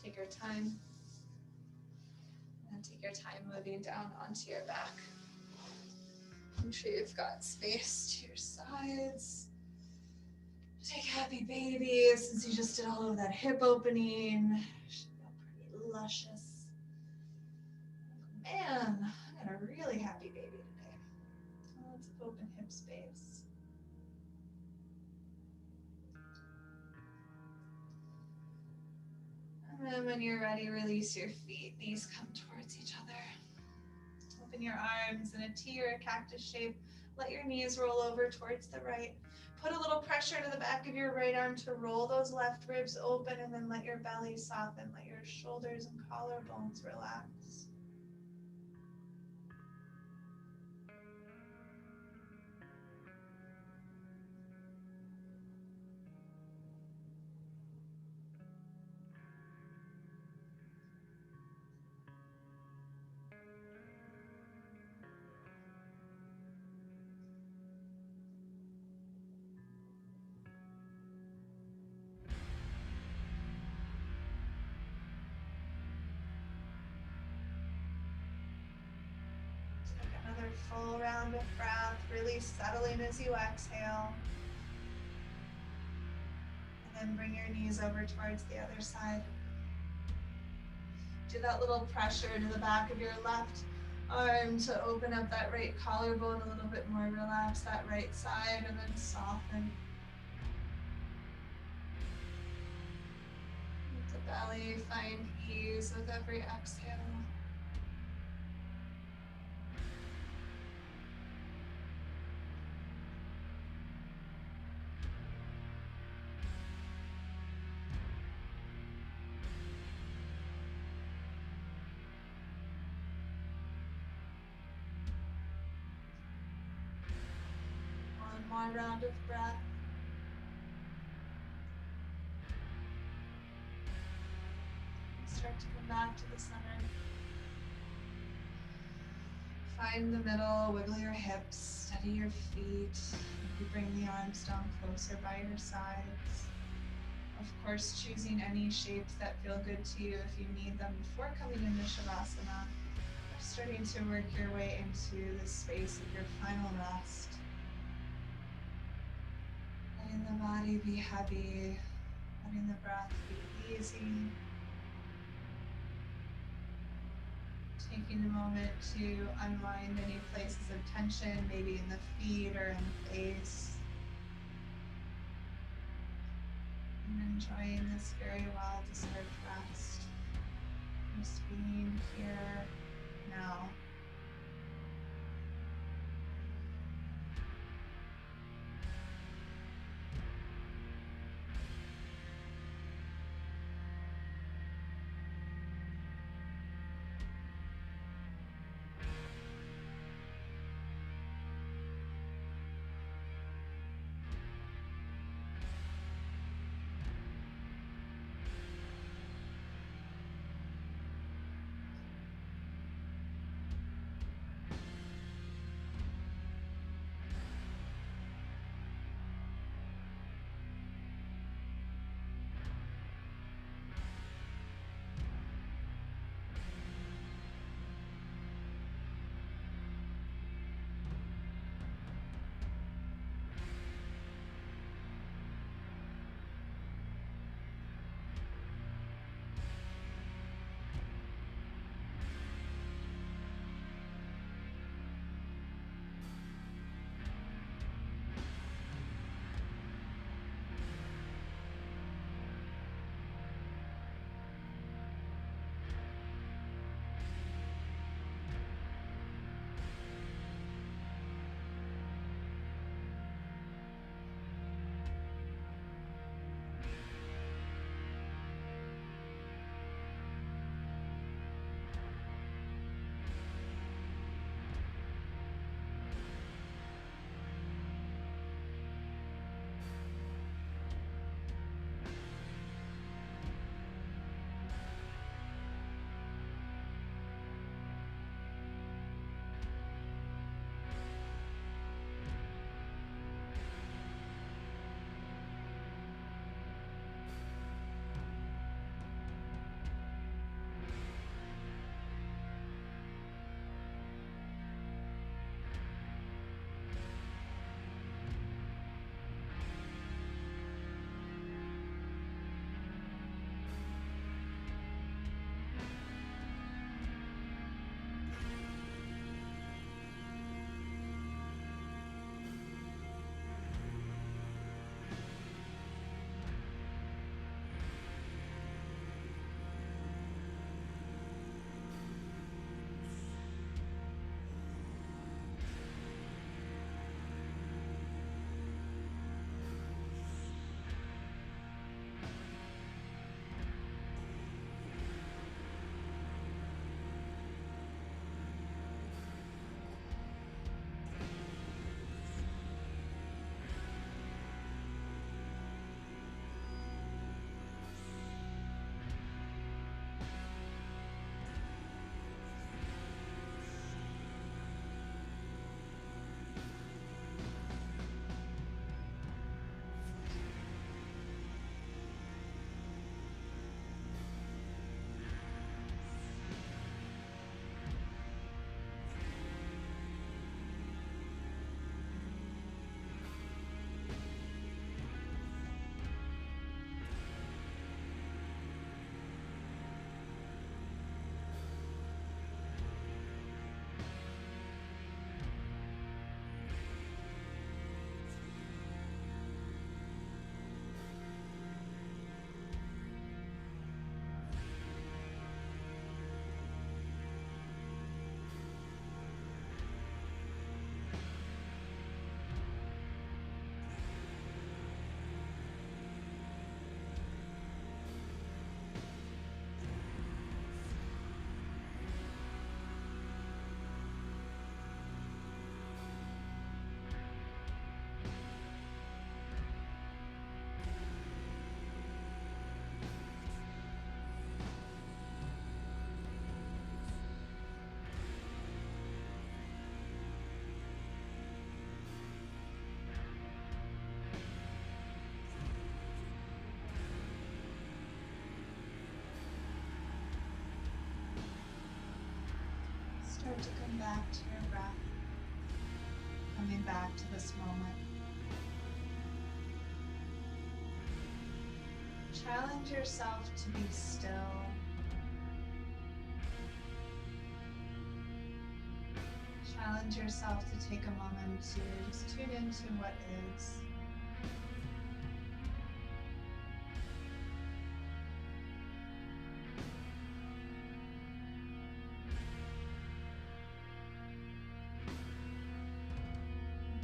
Take your time. And take your time moving down onto your back. Make sure you've got space to your sides. Take happy baby since you just did all of that hip opening. Should feel pretty luscious. Man, I got a really happy baby today. Lots of open hip space. And then when you're ready, release your feet. Knees come towards each other. Open your arms in a T or a cactus shape. Let your knees roll over towards the right. Put a little pressure to the back of your right arm to roll those left ribs open, and then let your belly soften. Let your shoulders and collarbones relax. Another full round of breath, really settling as you exhale. And then bring your knees over towards the other side. Do that little pressure to the back of your left arm to open up that right collarbone a little bit more. Relax that right side and then soften. Let the belly find ease with every exhale. more round of breath. Start to come back to the center. Find the middle, wiggle your hips, steady your feet. Maybe bring the arms down closer by your sides. Of course, choosing any shapes that feel good to you if you need them before coming into Shavasana. Or starting to work your way into the space of your final rest. Letting the body be heavy, letting the breath be easy. Taking a moment to unwind any places of tension, maybe in the feet or in the face. And enjoying this very well-deserved rest. Just being here now. Start to come back to your breath, coming back to this moment. Challenge yourself to be still. Challenge yourself to take a moment to just tune into what is.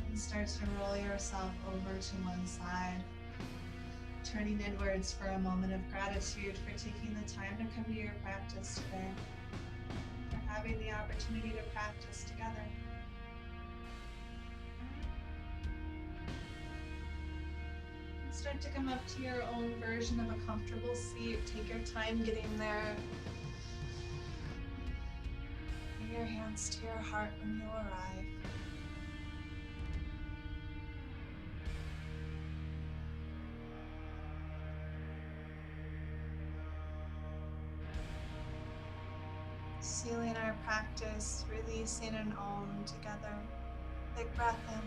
And start to roll yourself over to one side, turning inwards for a moment of gratitude for taking the time to come to your practice today, for having the opportunity to practice together. And start to come up to your own version of a comfortable seat. Take your time getting there. Bring your hands to your heart when you arrive. Sealing our practice, releasing an Om together. Big breath in.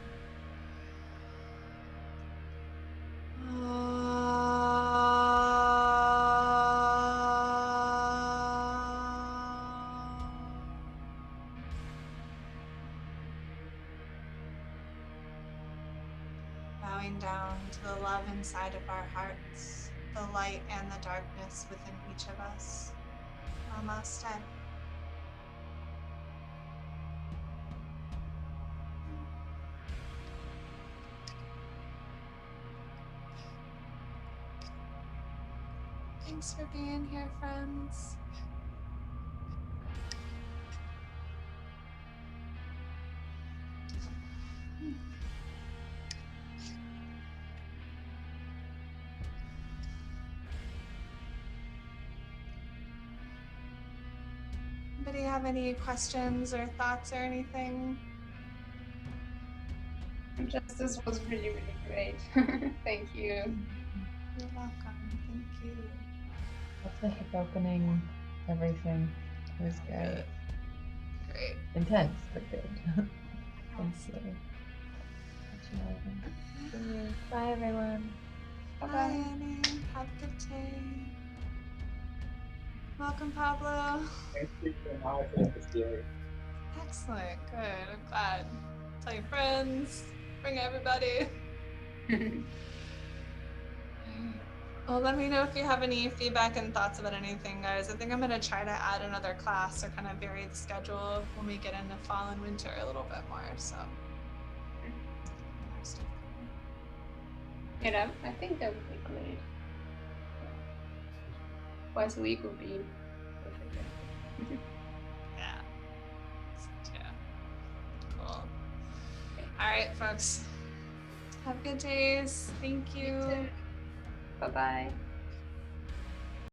Bowing down to the love inside of our hearts, the light and the darkness within each of us. Namaste. Thanks for being here, friends. Anybody have any questions or thoughts or anything? Just this was really, really great. Thank you. You're welcome. Thank you. Lots of hip opening, everything. It was great. Great. Intense, but good. Thanks, Lily. Bye, everyone. Bye, Annie. Have a good day. Welcome, Pablo. Thank you for now. I think it's scary. Excellent. Good. I'm glad. Tell your friends. Bring everybody. Well, let me know if you have any feedback and thoughts about anything, guys. I think I'm going to try to add another class or kind of vary the schedule when we get into fall and winter a little bit more. So, Yeah, I think that would be great. Twice a week would be perfect. yeah. Cool. All right, folks. Have good days. Thank you. Bye-bye.